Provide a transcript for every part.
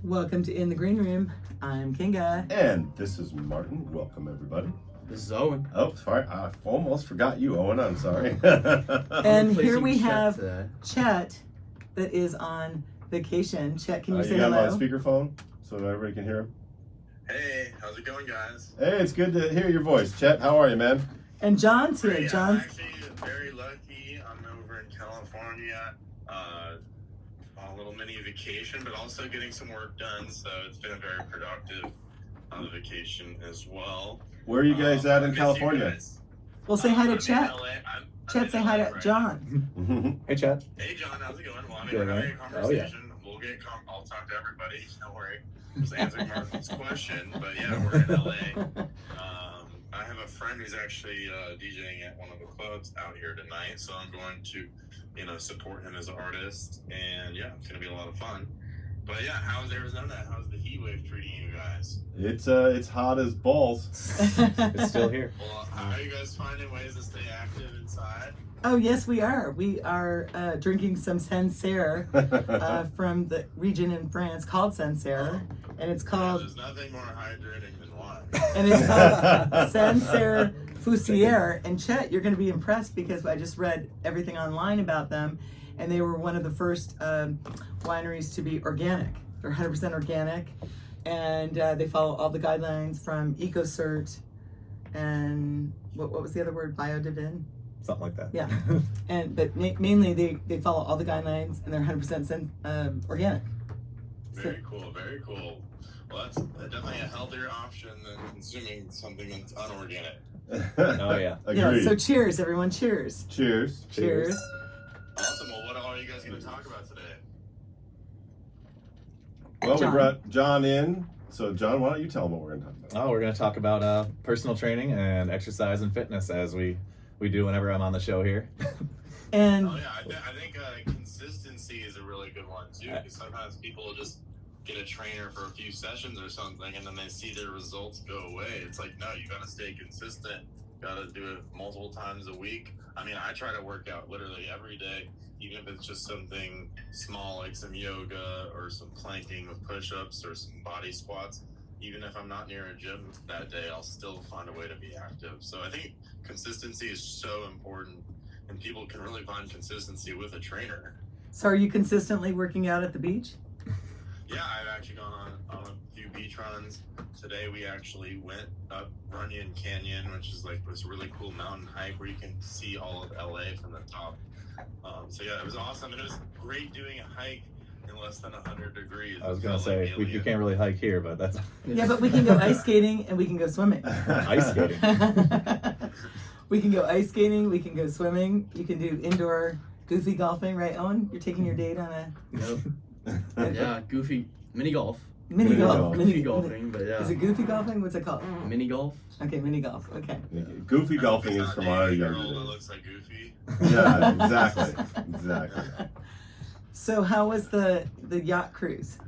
Welcome to In the Green Room. I'm Kinga. And this is Martin. Welcome, everybody. This is Owen. Oh, sorry. I almost forgot you, Owen. I'm sorry. And here we Chet have today. Chet that is on vacation. Chet, can you say you got him hello? on speakerphone so everybody can hear him? Hey, how's it going, guys? Hey, it's good to hear your voice. Chet, how are you, man? And John's here. Great, I'm John's actually very lucky. I'm over in California, on a little mini vacation, but also getting some work done. So it's been a very productive vacation as well. Where are you guys at I in miss California? you guys. Well, say hi to I'm in Chet. LA. I'm Chet, in say LA hi to right John. Hey, Chet. now. Hey, John, how's it going? Well, I mean, Good, we're having man. a conversation. We'll get. I'll talk to everybody. Don't worry. Just answering Martin's question, but yeah, we're in LA. I have a friend who's actually DJing at one of the clubs out here tonight, so I'm going to, support him as an artist, and yeah, it's gonna be a lot of fun. But yeah, how's Arizona? How's the heat wave treating you guys? It's hot as balls. It's still here. Well, how are you guys finding ways to stay active inside? Oh, yes, we are. We are drinking some Sancerre from the region in France called Sancerre. And it's Yeah, called there's nothing more hydrating than wine. And it's called Sancerre Foussière. And Chet, you're going to be impressed because I just read everything online about them, and they were one of the first wineries to be organic. They're 100% organic, and they follow all the guidelines from EcoCert and what was the other word? Biodivin? Something like that. Yeah. But mainly they follow all the guidelines, and they're 100% organic. Very cool, very cool. Well, that's definitely a healthier option than consuming something that's unorganic. Oh, yeah. Yeah, Agreed. so cheers, everyone. Cheers. Cheers. Cheers. Awesome. Well, what are you guys going to talk about today? Well, John. we brought John in. So, John, why don't you tell him what we're going to talk about? Oh, we're going to talk about personal training and exercise and fitness as we do whenever I'm on the show here. And Oh, yeah. I think consistency is a really good one, too, because sometimes people just get a trainer for a few sessions or something, and then they see their results go away. It's like, no, you got to stay consistent. Got to do it multiple times a week. I mean, I try to work out literally every day, even if it's just something small like some yoga or some planking with push-ups or some body squats. Even if I'm not near a gym that day, I'll still find a way to be active. So I think consistency is so important, and people can really find consistency with a trainer. so are you consistently working out at the beach? Yeah, I've actually gone on a few beach runs. Today we actually went up Runyon Canyon, which is like this really cool mountain hike where you can see all of LA from the top. So yeah, it was awesome, and it was great doing a hike in less than 100 degrees. I was It going to felt like say, you alien. can't really hike here, but that's Yeah, but we can go ice skating and we can go swimming. ice skating. We can go ice skating, we can go swimming, you can do indoor goofy golfing, right, Owen? You're taking your date on a Yep. Yeah, goofy mini golf. mini golf. Goofy golfing, but yeah. Is it goofy golfing? What's it called? Mini golf? Okay, mini golf. Okay. Goofy golfing It's is not from our dating a younger girl that days. looks like Goofy. Yeah, exactly. Exactly. So how was the yacht cruise?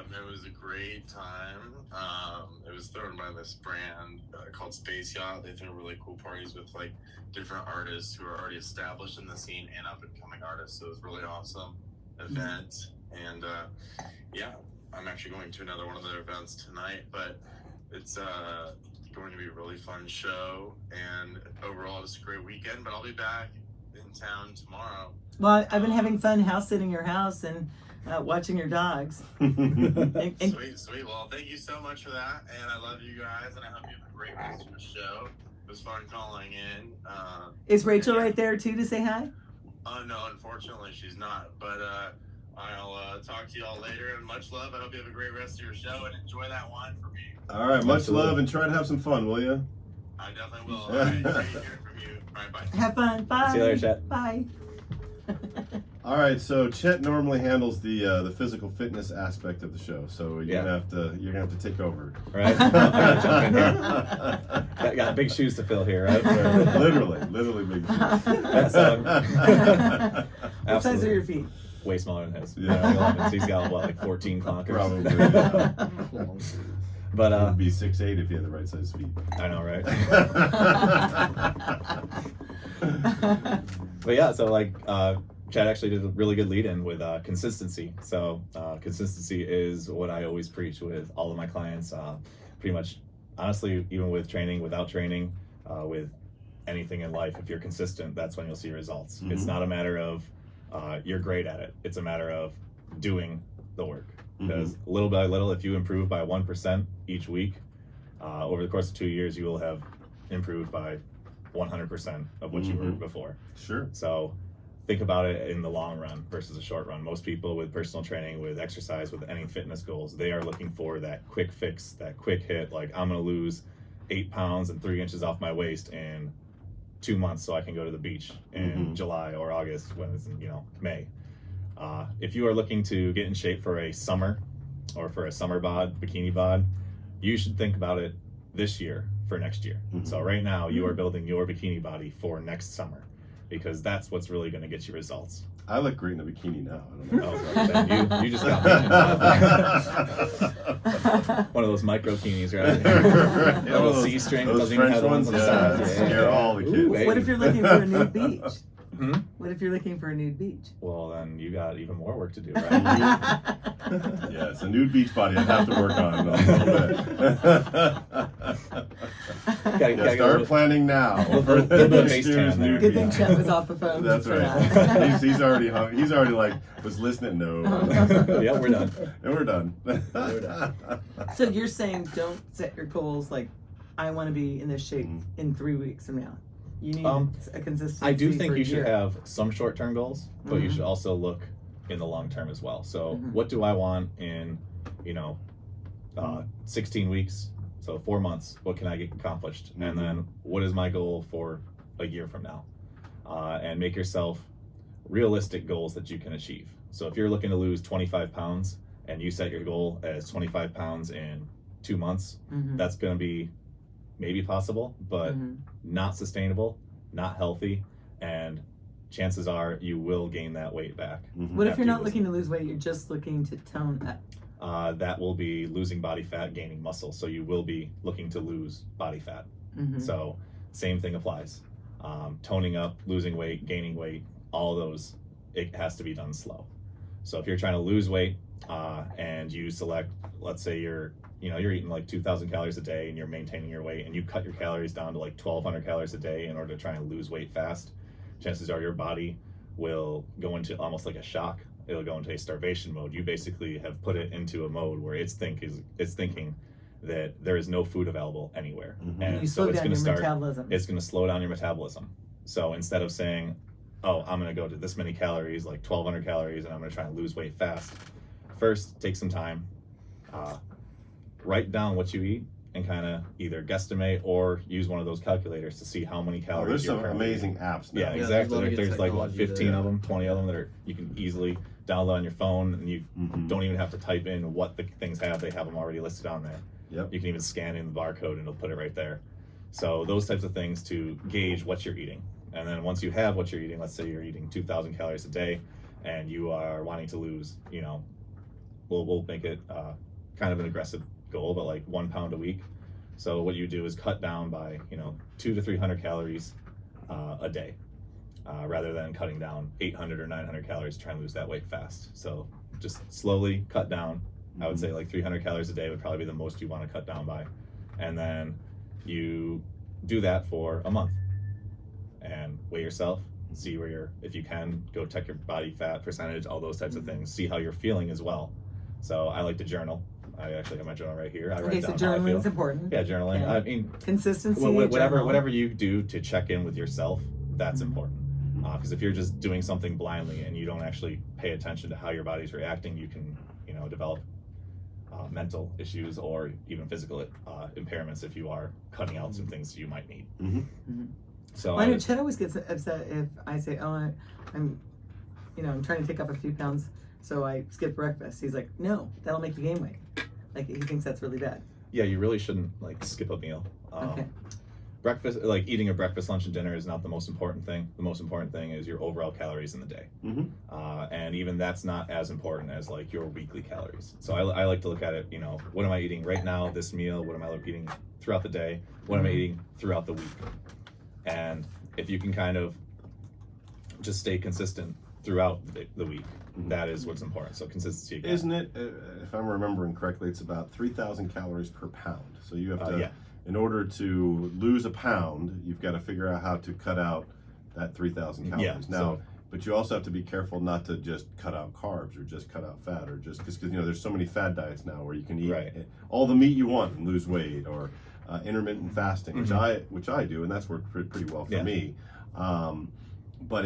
It was a great time. It was thrown by this brand called Space Yacht. They throw really cool parties with like different artists who are already established in the scene and up and coming artists. So it was a really awesome event. And yeah, I'm actually going to another one of their events tonight, but it's going to be a really fun show. And overall, it's a great weekend, but I'll be back in town tomorrow. Well, I've been having fun house sitting your house and watching your dogs. And Sweet. Well, thank you so much for that, and I love you guys, and I hope you have a great rest of the show. It was fun calling in. is Rachel right there too to say hi? No, unfortunately, she's not. But I'll talk to y'all later, and much love. I hope you have a great rest of your show, and enjoy that wine for me. All right, much Absolutely. love, and try to have some fun, will you? I definitely will. All right, great hearing from you. All right, bye. Have fun. Bye. See you later, Chet. Bye. All right, so Chet normally handles the physical fitness aspect of the show, so you're gonna have to take over. Right? I'm gonna jump in here. Got big shoes to fill here, right? literally big. That's, What size are your feet? Way smaller than his. Yeah. He's got, what, like 14 clonkers? Probably. Yeah. But, It would be 6'8" if you had the right size feet. I know, right? But yeah, so like Chad actually did a really good lead in with consistency. So consistency is what I always preach with all of my clients. Pretty much, honestly, even with training, without training, with anything in life, if you're consistent, that's when you'll see results. It's not a matter of you're great at it. It's a matter of doing the work. Because little by little, if you improve by 1% each week, over the course of 2 years, you will have improved by 100% of what you were before. Sure. So think about it in the long run versus a short run. Most people with personal training, with exercise, with any fitness goals, they are looking for that quick fix, that quick hit. Like, I'm going to lose 8 pounds and 3 inches off my waist in 2 months so I can go to the beach in July or August when it's in, May. If you are looking to get in shape for a summer or for a summer bod, bikini bod, you should think about it this year for next year. So right now you are building your bikini body for next summer, because that's what's really going to get you results. I look great in a bikini now. I don't know. Oh, then you just got one of those microkinis, right? Right. A little C-string that Those doesn't even French have the ones on the side. that scare all the kids. Ooh, What if you're looking for a nude beach? Hmm? What if you're looking for a nude beach? Well, then you got even more work to do, right? Yeah, it's a nude beach body I'd have to work on a little bit. Yeah, start planning now. For Little bit of next face year's tan there. nude Good thing beach. Chet was off the phone. That's for right. that. He's already hung. He's already like was listening. No. Yeah, we're done. And we're done. So you're saying don't set your goals like, I want to be in this shape in 3 weeks from now. You need a consistency. I do think for a you should year. have some short-term goals, but you should also look in the long term as well. So what do I want in, 16 weeks? So 4 months, what can I get accomplished? And then what is my goal for a year from now? And make yourself realistic goals that you can achieve. So if you're looking to lose 25 pounds and you set your goal as 25 pounds in 2 months, that's going to be maybe possible, but not sustainable, not healthy, and chances are you will gain that weight back. What if you're not looking to lose weight, you're just looking to tone up? That will be losing body fat, gaining muscle. So you will be looking to lose body fat. So same thing applies. Toning up, losing weight, gaining weight, all of those, it has to be done slow. So if you're trying to lose weight and you select, let's say you're eating like 2,000 calories a day and you're maintaining your weight, and you cut your calories down to like 1,200 calories a day in order to try and lose weight fast, chances are your body will go into almost like a shock. It'll go into a starvation mode. You basically have put it into a mode where it's thinking that there is no food available anywhere. And you so slow it's down going to your start, metabolism. it's going to slow down your metabolism. So instead of saying, oh, I'm going to go to this many calories, like 1,200 calories, and I'm going to try and lose weight fast, first take some time, write down what you eat, and kind of either guesstimate or use one of those calculators to see how many calories There's you're some currently amazing eating. apps now. Yeah, Yeah, exactly. There's like what, technology 15 that- of them, 20 of them that you can easily download on your phone, and you don't even have to type in what the things have. They have them already listed on there. Yep. You can even scan in the barcode and it'll put it right there. So those types of things to gauge what you're eating. And then once you have what you're eating, let's say you're eating 2,000 calories a day and you are wanting to lose, we'll make it kind of an aggressive goal, but like 1 pound a week. So what you do is cut down by 200 to 300 calories a day, rather than cutting down 800 or 900 calories to try and lose that weight fast. So just slowly cut down. I would say like 300 calories a day would probably be the most you want to cut down by. And then you do that for a month and weigh yourself, see where you're, if you can, go check your body fat percentage, all those types of things, see how you're feeling as well. So I like to journal. I actually have my journal right here. I write So down how I journaling is feel. important. Yeah, journaling. Okay. I mean, Consistency. whatever journal. you do to check in with yourself, that's important. Because if you're just doing something blindly and you don't actually pay attention to how your body's reacting, you can develop mental issues or even physical impairments if you are cutting out some things you might need. So Well, I know Chet always gets upset if I say, "Oh, I'm trying to take off a few pounds, so I skip breakfast." He's like, "No, that'll make you gain weight." Like he thinks that's really bad. yeah, you really shouldn't like skip a meal. Okay. Breakfast, like eating a breakfast, lunch, and dinner is not the most important thing. The most important thing is your overall calories in the day. And even that's not as important as like your weekly calories. So I like to look at it, what am I eating right now, this meal? What am I eating throughout the day? What am I eating throughout the week? And if you can kind of just stay consistent throughout the week. That is what's important. So consistency again. Isn't it, if I'm remembering correctly, it's about 3,000 calories per pound. So you have to, in order to lose a pound, you've got to figure out how to cut out that 3,000 calories. Yeah, now, but you also have to be careful not to just cut out carbs or just cut out fat, or just because there's so many fad diets now where you can eat all the meat you want and lose weight, or intermittent fasting, which I do, and that's worked pretty well for me. But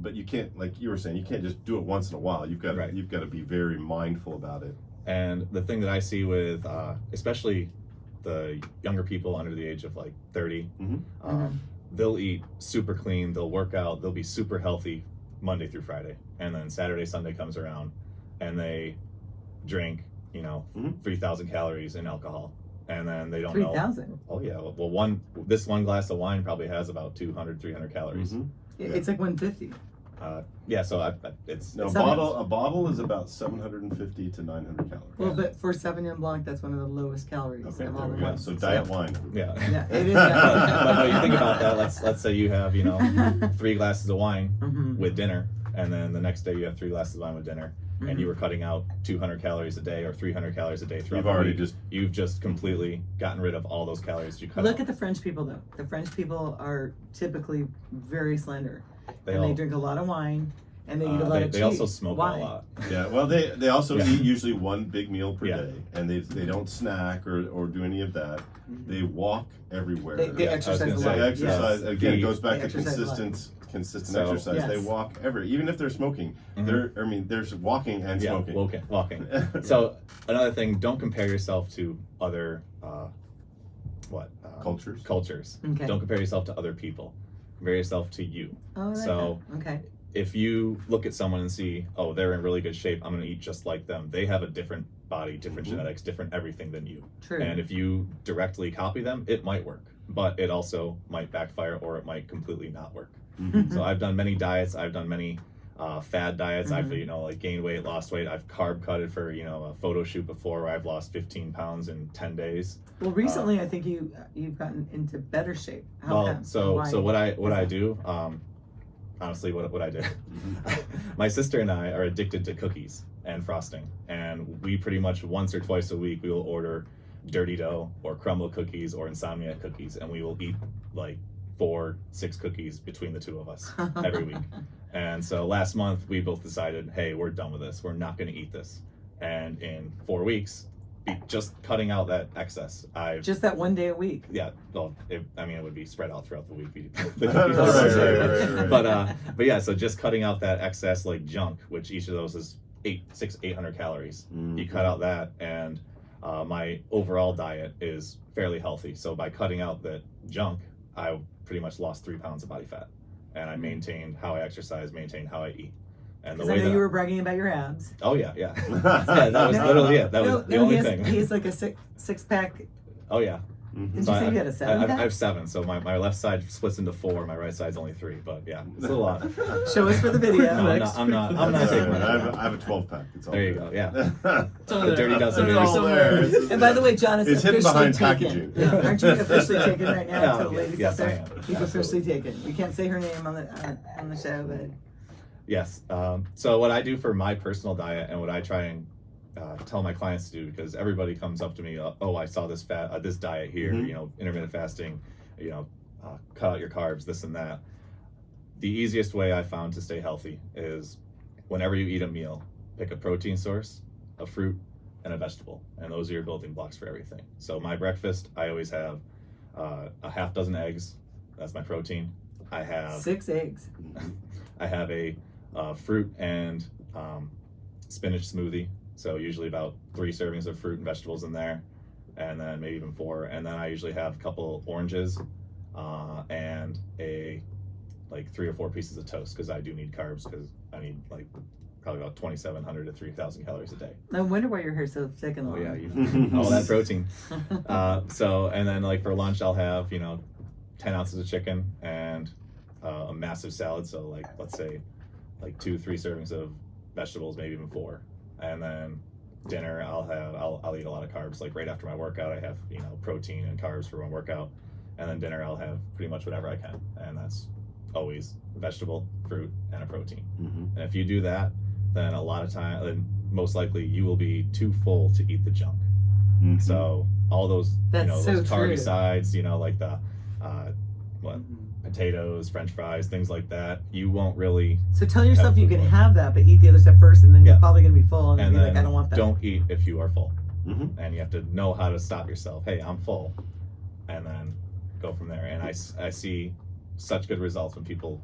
but you can't, like you were saying, you can't just do it once in a while. You've got to be very mindful about it. And the thing that I see with especially the younger people under the age of like 30, they'll eat super clean, they'll work out, they'll be super healthy Monday through Friday, and then Saturday, Sunday comes around, and they drink 3,000 calories in alcohol, and then they don't 3,000. know. Oh yeah, well this one glass of wine probably has about 200, 300 calories. It's like 150. So it's a bottle is about 750 to 900 calories. Well, but for Sauvignon Blanc, that's one of the lowest calories. Okay, of all the there we go. wines. So diet wine. Yeah, it is. But you think about that. Let's say you have 3 glasses of wine with dinner, and then the next day you have 3 glasses of wine with dinner, and you were cutting out 200 calories a day or 300 calories a day throughout the week. You've just completely gotten rid of all those calories you cut out. Look at the French people, though. The French people are typically very slender. They drink a lot of wine, and they eat a lot of cheese. They also smoke a lot. Yeah, well, they also eat usually one big meal per day, and they don't snack or do any of that. They walk everywhere. They exercise a lot. They exercise. Again, it goes back to consistent exercise. Yes. They walk even if they're smoking. They're walking and smoking. Walking. So another thing, don't compare yourself to other cultures. Okay. Don't compare yourself to other people. Compare yourself to you. Oh, so if you look at someone and see, oh, they're in really good shape, I'm going to eat just like them. They have a different body, different genetics, different everything than you. True. And if you directly copy them, it might work, but it also might backfire, or it might completely not work. So I've done many diets. I've done many fad diets. I've like gained weight, lost weight. I've carb cutted for a photo shoot before where I've lost 15 pounds in 10 days. Well, recently I think you've gotten into better shape. So what I do, honestly, what I did, my sister and I are addicted to cookies and frosting, and we pretty much once or twice a week we will order dirty dough or crumble cookies or insomnia cookies, and we will eat like 4-6 cookies between the two of us every week. And so last month we both decided, hey, we're done with this. We're not going to eat this. And in 4 weeks, just cutting out that excess. Just that one day a week. Yeah. Well, it would be spread out throughout the week. Right. But yeah, so just cutting out that excess like junk, which each of those is 800 calories. You cut out that, and my overall diet is fairly healthy. So by cutting out that junk, I pretty much lost 3 pounds of body fat, and I maintained how I exercise, maintained how I eat. And the way I know you were bragging about your abs. Oh yeah. That was literally it. That was the only thing. He has like a six pack. Oh yeah. Did you say you had a 7 pack? I have 7, so my left side splits into 4, my right side's only 3, but yeah, it's a lot. Show us for the video. No, I'm not taking it. I have a 12-pack. There you go, yeah. The dirty dozen. It's all there. And by the way, John is hidden officially behind taken. packaging. Aren't you officially taken right now? To the ladies yes, out I there? am. You've officially taken. We can't say her name on the show, but Yes. So what I do for my personal diet, and what I try and tell my clients to do, because everybody comes up to me, oh, I saw this this diet here, intermittent fasting, cut out your carbs, this and that. The easiest way I found to stay healthy is whenever you eat a meal, pick a protein source, a fruit, and a vegetable, and those are your building blocks for everything. So my breakfast, I always have a half dozen eggs. That's my protein. I have 6 eggs. I have a fruit and spinach smoothie. So usually about 3 servings of fruit and vegetables in there, and then maybe even 4. And then I usually have a couple oranges and like 3 or 4 pieces of toast, because I do need carbs, because I need like probably about 2,700 to 3,000 calories a day. No wonder why your hair's so thick and long. Oh yeah, all that protein. And then like for lunch I'll have 10 ounces of chicken and a massive salad. So like let's say like 2-3 servings of vegetables, maybe even 4. And then dinner I'll eat a lot of carbs. Like right after my workout I have protein and carbs for my workout, and then dinner I'll have pretty much whatever I can, and that's always vegetable, fruit, and a protein. Mm-hmm. And if you do that, then a lot of time, then most likely you will be too full to eat the junk. Mm-hmm. So all those, That's those so carby true. sides, like the potatoes, French fries, things like that, you won't really. So tell yourself Have you food can for it. have that, but eat the other stuff first, and then Yeah. you're probably going to be full, and And you're then like, I don't want that. don't eat if you are full. Mm-hmm. And you have to know how to stop yourself. Hey, I'm full, and then go from there. And I see such good results when people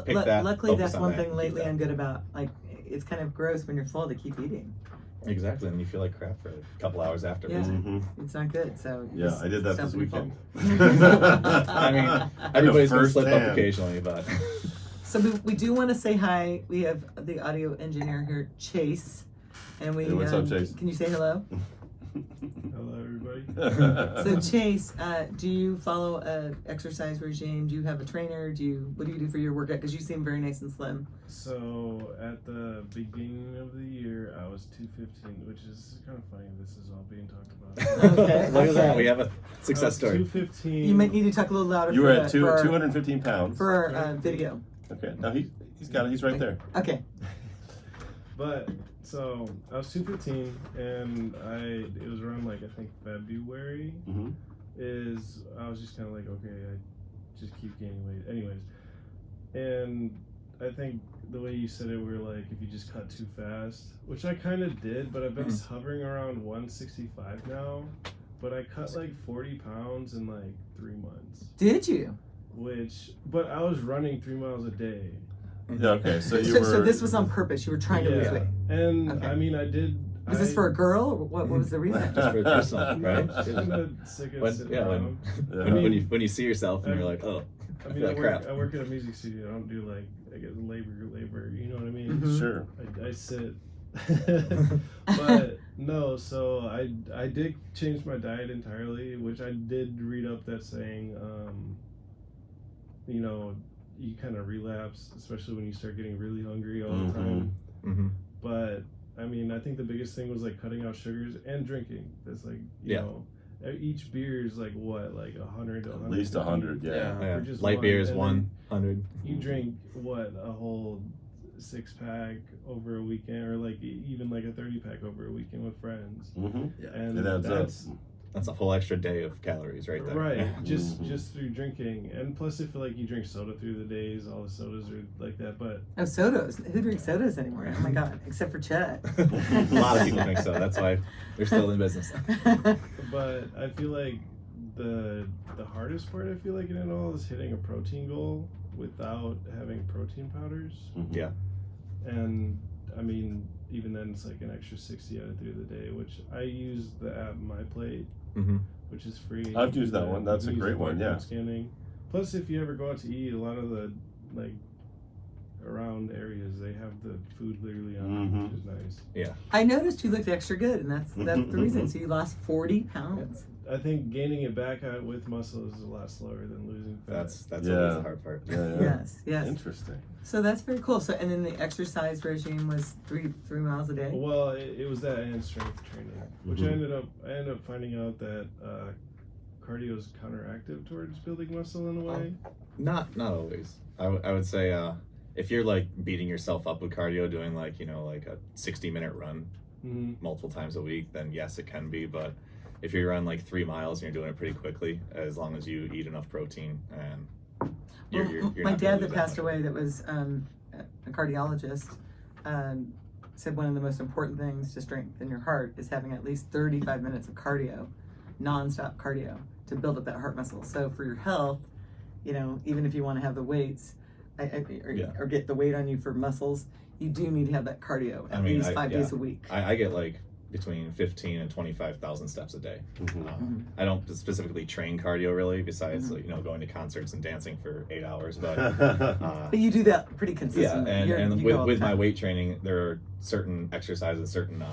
pick that, Luckily, focus that's on one that, thing and do lately that. I'm good about. Like, it's kind of gross when you're full to keep eating. Exactly, and you feel like crap for a couple hours afterwards. Yeah. Mm-hmm. It's not good. So Yeah, just I did that stop this when you're full. weekend. I mean, everybody's gonna slip up firsthand. occasionally, but So we do want to say hi. We have the audio engineer here, Chase, and we. Hey, what's up, Chase? Can you say hello? Hello, everybody. So Chase, do you follow a exercise regime? Do you have a trainer? What do you do for your workout? Because you seem very nice and slim. So at the beginning of the year, I was 215, which is kind of funny. This is all being talked about. Okay. look at that. okay. We have a I success was story. 215. You might need to talk a little louder. You for were the- at for our- 215 pounds. for our video. Okay, now he's got it. He's right there. Okay. But so I was 215, and it was around like I think February. Mm-hmm. I was just kind of like, okay, I just keep gaining weight, anyways. And I think the way you said it, we were like, if you just cut too fast, which I kind of did, but I've been hovering around 165 now. But I cut like 40 pounds in like 3 months. Did you? But I was running 3 miles a day. Yeah. Okay. So you So, were. so this was on purpose. You were trying to lose weight. And Okay. I mean, I did. Was this for a girl? Or what was the reason? Just for personal, right? Just kind of sick of sitting around. Yeah. when you see yourself and you're like, oh, I mean, like crap. I work at a music studio. I don't do like, I guess labor. You know what I mean? Mhm. Sure. I sit. But no, so I did change my diet entirely, which I did read up that saying, you kind of relapse, especially when you start getting really hungry all the time. Mm-hmm. But I mean, I think the biggest thing was like cutting out sugars and drinking. That's like, you Yeah. know, each beer is like what, like 100 to 100. At least 100. Yeah. Yeah. For just Light one, beer is and 100. You drink what, a whole 6-pack over a weekend, or like even like a 30-pack over a weekend with friends. Mm-hmm. And It adds up. That's a whole extra day of calories right there. right, just Mhm. just through drinking. And plus, if like you drink soda through the days, all the sodas are like that. But Oh, sodas. Who drinks sodas anymore? Oh my God, except for Chet. A lot of people drink soda. That's why they're still in business. but I feel like the hardest part, I feel like, in it all is hitting a protein goal without having protein powders. Mhm. Yeah. And I mean, even then, it's like an extra 60 out of through the day, which I use the app MyPlate, Mm-hmm. which is free. I've used that one. That's You a can great use one, barcode yeah. Scanning. Plus, if you ever go out to eat, a lot of the like around areas, they have the food literally on it, which is nice. I noticed you looked extra good, and that's the reason. So you lost 40 pounds. I think gaining it back out with muscle is a lot slower than losing fat. That's Yeah. always the hard part. Yeah. Yes, yes. Interesting. So that's very cool. So and then the exercise regime was three miles a day. Well, it was that and strength training, which Mhm. I ended up finding out that cardio is counteractive towards building muscle in a way. Not always. I would say if you're like beating yourself up with cardio, doing like like a 60-minute run Mm-hmm. multiple times a week, then yes, it can be. But if you run like 3 miles and you're doing it pretty quickly, as long as you eat enough protein and you're My not gonna dad lose that passed much. away, that was a cardiologist, said one of the most important things to strengthen your heart is having at least 35 minutes of cardio, nonstop cardio, to build up that heart muscle. So for your health, even if you want to have the weights or get the weight on you for muscles, you do need to have that cardio at least 5 days a week. I get like between 15 and 25,000 steps a day. Mhm. I don't specifically train cardio really, besides going to concerts and dancing for 8 hours. But But you do that pretty yeah, consistently. and You go all with the my time. weight training, there are certain exercises, certain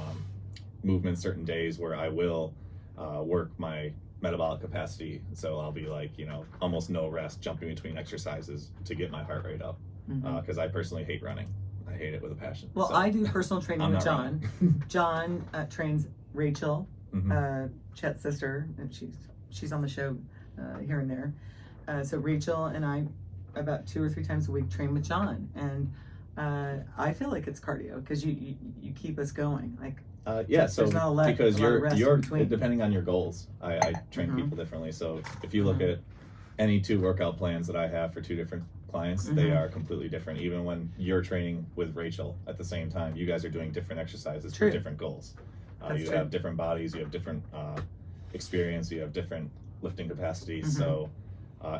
movements, certain days where I will work my metabolic capacity. So I'll be like, almost no rest, jumping between exercises to get my heart rate up. Mhm. Because I personally hate running. I hate it with a passion. Well, So, I do personal training I'm with not John. running. John trains Rachel, Mhm. Chet's sister, and she's on the show here and there. So Rachel and I about 2 or 3 times a week train with John, and I feel like it's cardio because you keep us going. Like yeah, so there's not a lot, because a lot of rest in you're between. depending on your goals, I train Mhm. people differently. So if you look at any 2 workout plans that I have for 2 different clients, they Mhm. are completely different. Even when you're training with Rachel at the same time, you guys are doing different exercises True. for different goals. That's You true. have different bodies, you have different experience, you have different lifting capacities. Mhm. So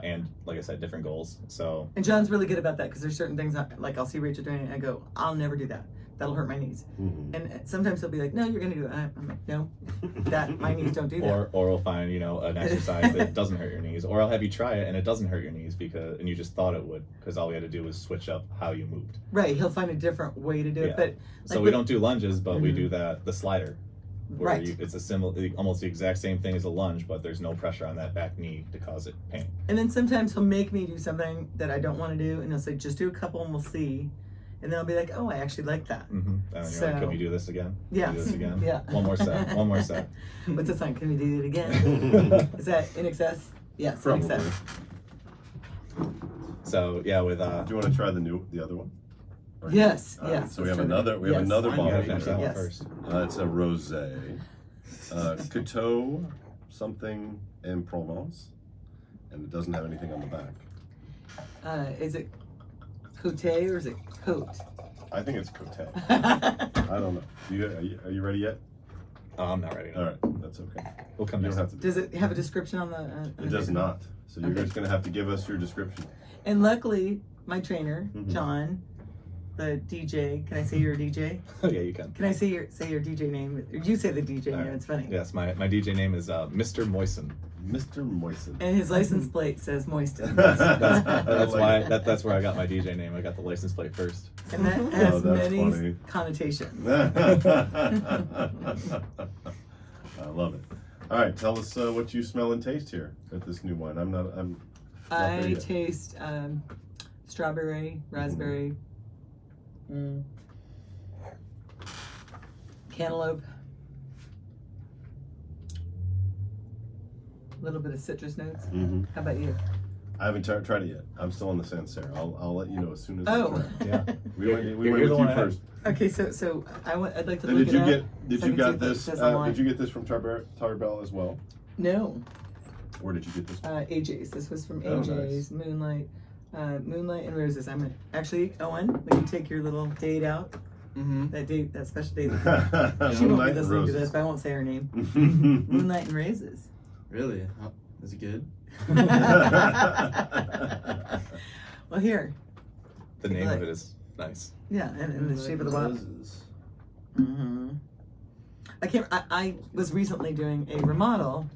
and like I said, different goals. So And John's really good about that because there's certain things like I'll see Rachel doing it and I go, I'll never do that. That'll hurt my knees. Mhm. And sometimes he'll be like, no, you're gonna do that. I'm like, no, that my knees don't do that. or we'll find an exercise that doesn't hurt your knees, or I'll have you try it and it doesn't hurt your knees and you just thought it would, because all we had to do was switch up how you moved. Right, he'll find a different way to do it. Yeah. But So like we don't do lunges, but we Mhm. do the slider, where right. it's a similar, almost the exact same thing as a lunge, but there's no pressure on that back knee to cause it pain. And then sometimes he'll make me do something that I don't want to do, and he'll say, just do a couple and we'll see. And then I'll be like, oh, I actually like that. Mm-hmm. And then you're like, So- can we do this again? Can Yeah. we do this again? Yeah. One more set. One more set. What's the sign? Can we do it again? Is that in excess? Yes, Probably. in excess. So yeah, with Do you want to try the other one? Or- Yes, All right, yes. so we have let's try that. another. We have Yes. another you bottle gotta finish that here. one Yes. first. It's a rosé, Coteau something in Provence, and it doesn't have anything on the back. Is it cote or is it coat? I think it's Cote. I don't know. Are you ready yet? Oh, I'm not ready. All right, that's okay. We'll come You don't next. have to. Does it have a description on the? It does not. So you're Okay. just gonna have to give us your description. And luckily, my trainer, Mhm. John, the DJ. Can I say you're a DJ? Yeah, you can. Can I say your DJ name? You say the DJ All name. right. It's funny. Yes, my DJ name is Mr. Moisten. Mr. Moisten. And his license plate says Moisten. That's why that's where I got my DJ name. I got the license plate first. And that has Oh, that's many funny. connotations. I love it. All right, tell us what you smell and taste here at this new wine. I'm not there I yet. taste strawberry, raspberry, cantaloupe, a little bit of citrus notes. Mm-hmm. How about you? I haven't tried it yet. I'm still on the Sancerre. I'll let you know as soon as. Oh. I try. Yeah. We went You're with the you one ahead. first. Okay, so I'd like to And look did you it get? up. Did so I you can see get if it this? says online. Did you get this from Tarbell as well? No, Where did you get this? AJ's. This was from Oh, AJ's. Moonlight, Moonlight and Roses. I'm actually Owen. We can take your little date out. Mm-hmm. That special date. She won't be Moonlight and listening to this, Roses. but I won't say her name. Moonlight and Roses. Really? Is it good? Well, here. The Take a name of look. it is nice. Yeah, and the shape of the bottle. Roses. Mm-hmm. I was recently doing a remodel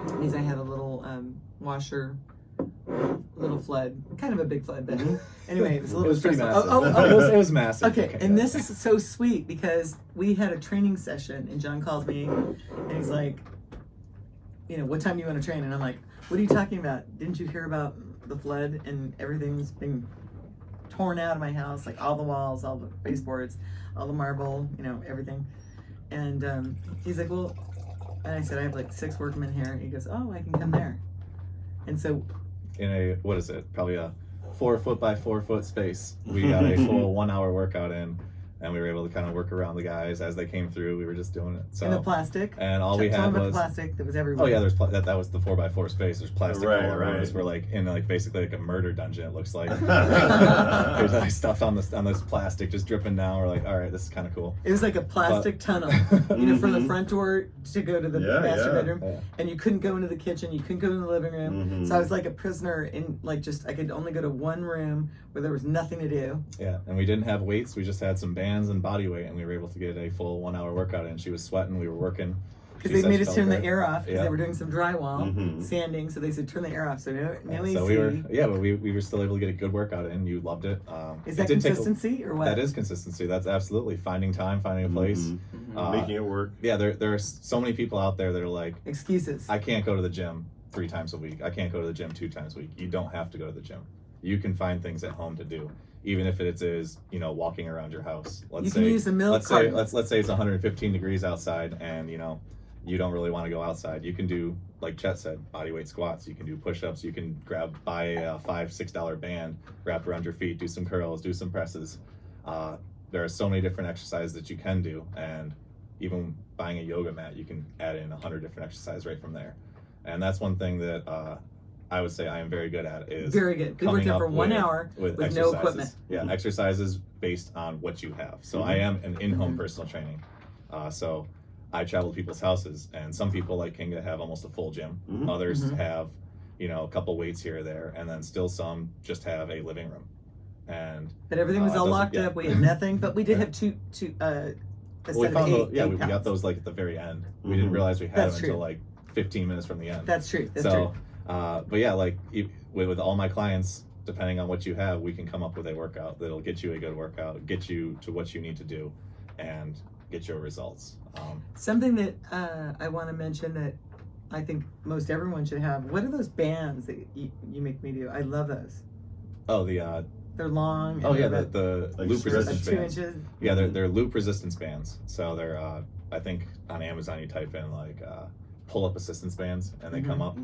because I had a little washer, little flood, kind of a big flood, but anyway, it was a It little was pretty stressful. massive. It was massive. Okay, and this is so sweet because we had a training session and John calls me and he's like, what time do you want to train? And I'm like, what are you talking about? Didn't you hear about the flood and everything's been torn out of my house, like all the walls, all the baseboards, all the marble, everything. And he's like, well, and I said, I have like 6 workmen here. And he goes, oh, I can come there. And so, In a, what is it? Probably a 4 foot by 4 foot space. We got a full 1 hour workout in, and we were able to kind of work around the guys as they came through. We were just doing it. So and the plastic. and all we Tell had them about was the plastic that was everywhere. oh yeah, there's that was the 4 by 4 space. There's plastic Right, all around right. us. We're like in basically like a murder dungeon. It looks like there's like stuff on this plastic just dripping down. We're like, all right, this is kind of cool. It was like a plastic tunnel, from the Mhm. front door to go to the Yeah, master yeah. bedroom. Yeah. And you couldn't go into the kitchen, you couldn't go in the living room. Mhm. So I was like a prisoner in I could only go to one room where there was nothing to do. Yeah, and we didn't have weights. We just had some bands and body weight, and we were able to get a full 1 hour workout in. She was sweating. We were working. Because She they said made she us felt turn the great. air off because Yeah. they were doing some drywall, Mhm. sanding. So they said turn the air off. So no AC. So we were, but we were still able to get a good workout in. You loved it. Is it that did take consistency or what? that is consistency. That's absolutely finding time, finding a place. Mhm. Mhm. Making it work. Yeah, there are so many people out there that are like, Excuses. I can't go to the gym 3 times a week. I can't go to the gym 2 times a week. You don't have to go to the gym. You can find things at home to do, even if it is walking around your house. Let's You say can use the milk let's say carton. let's say it's 115 degrees outside, and you don't really want to go outside, you can do, like Chet said, bodyweight squats. You can do push-ups. You can buy a $5-6 band, wrap around your feet, do some curls, do some presses. There are so many different exercises that you can do, and even buying a yoga mat, you can add in 100 different exercises right from there. And that's one thing that I would say I am very good at, is Very good. We worked there for 1 hour with no equipment. Yeah, exercises based on what you have. So I am an in-home personal training. So I travel to people's houses, and some people like Kinga have almost a full gym. Others have, you know, a couple weights here or there, and then still some just have a living room. But everything was all locked up. We had nothing, but we did have two well, we found those, we got those like at the very end. We didn't realize we had them until like 15 minutes from the end. That's true. That's true. But yeah, like with all my clients, depending on what you have, we can come up with a workout that'll get you a good workout, get you to what you need to do, and get your results. Something that I want to mention that I think most everyone should have. What are those bands that you make me do? I love those. Oh, they're long. Oh yeah, the like loop resistance like 2 bands. inches. Yeah, they're loop resistance bands. So they're I think on Amazon you type in like pull-up assistance bands, and they come up.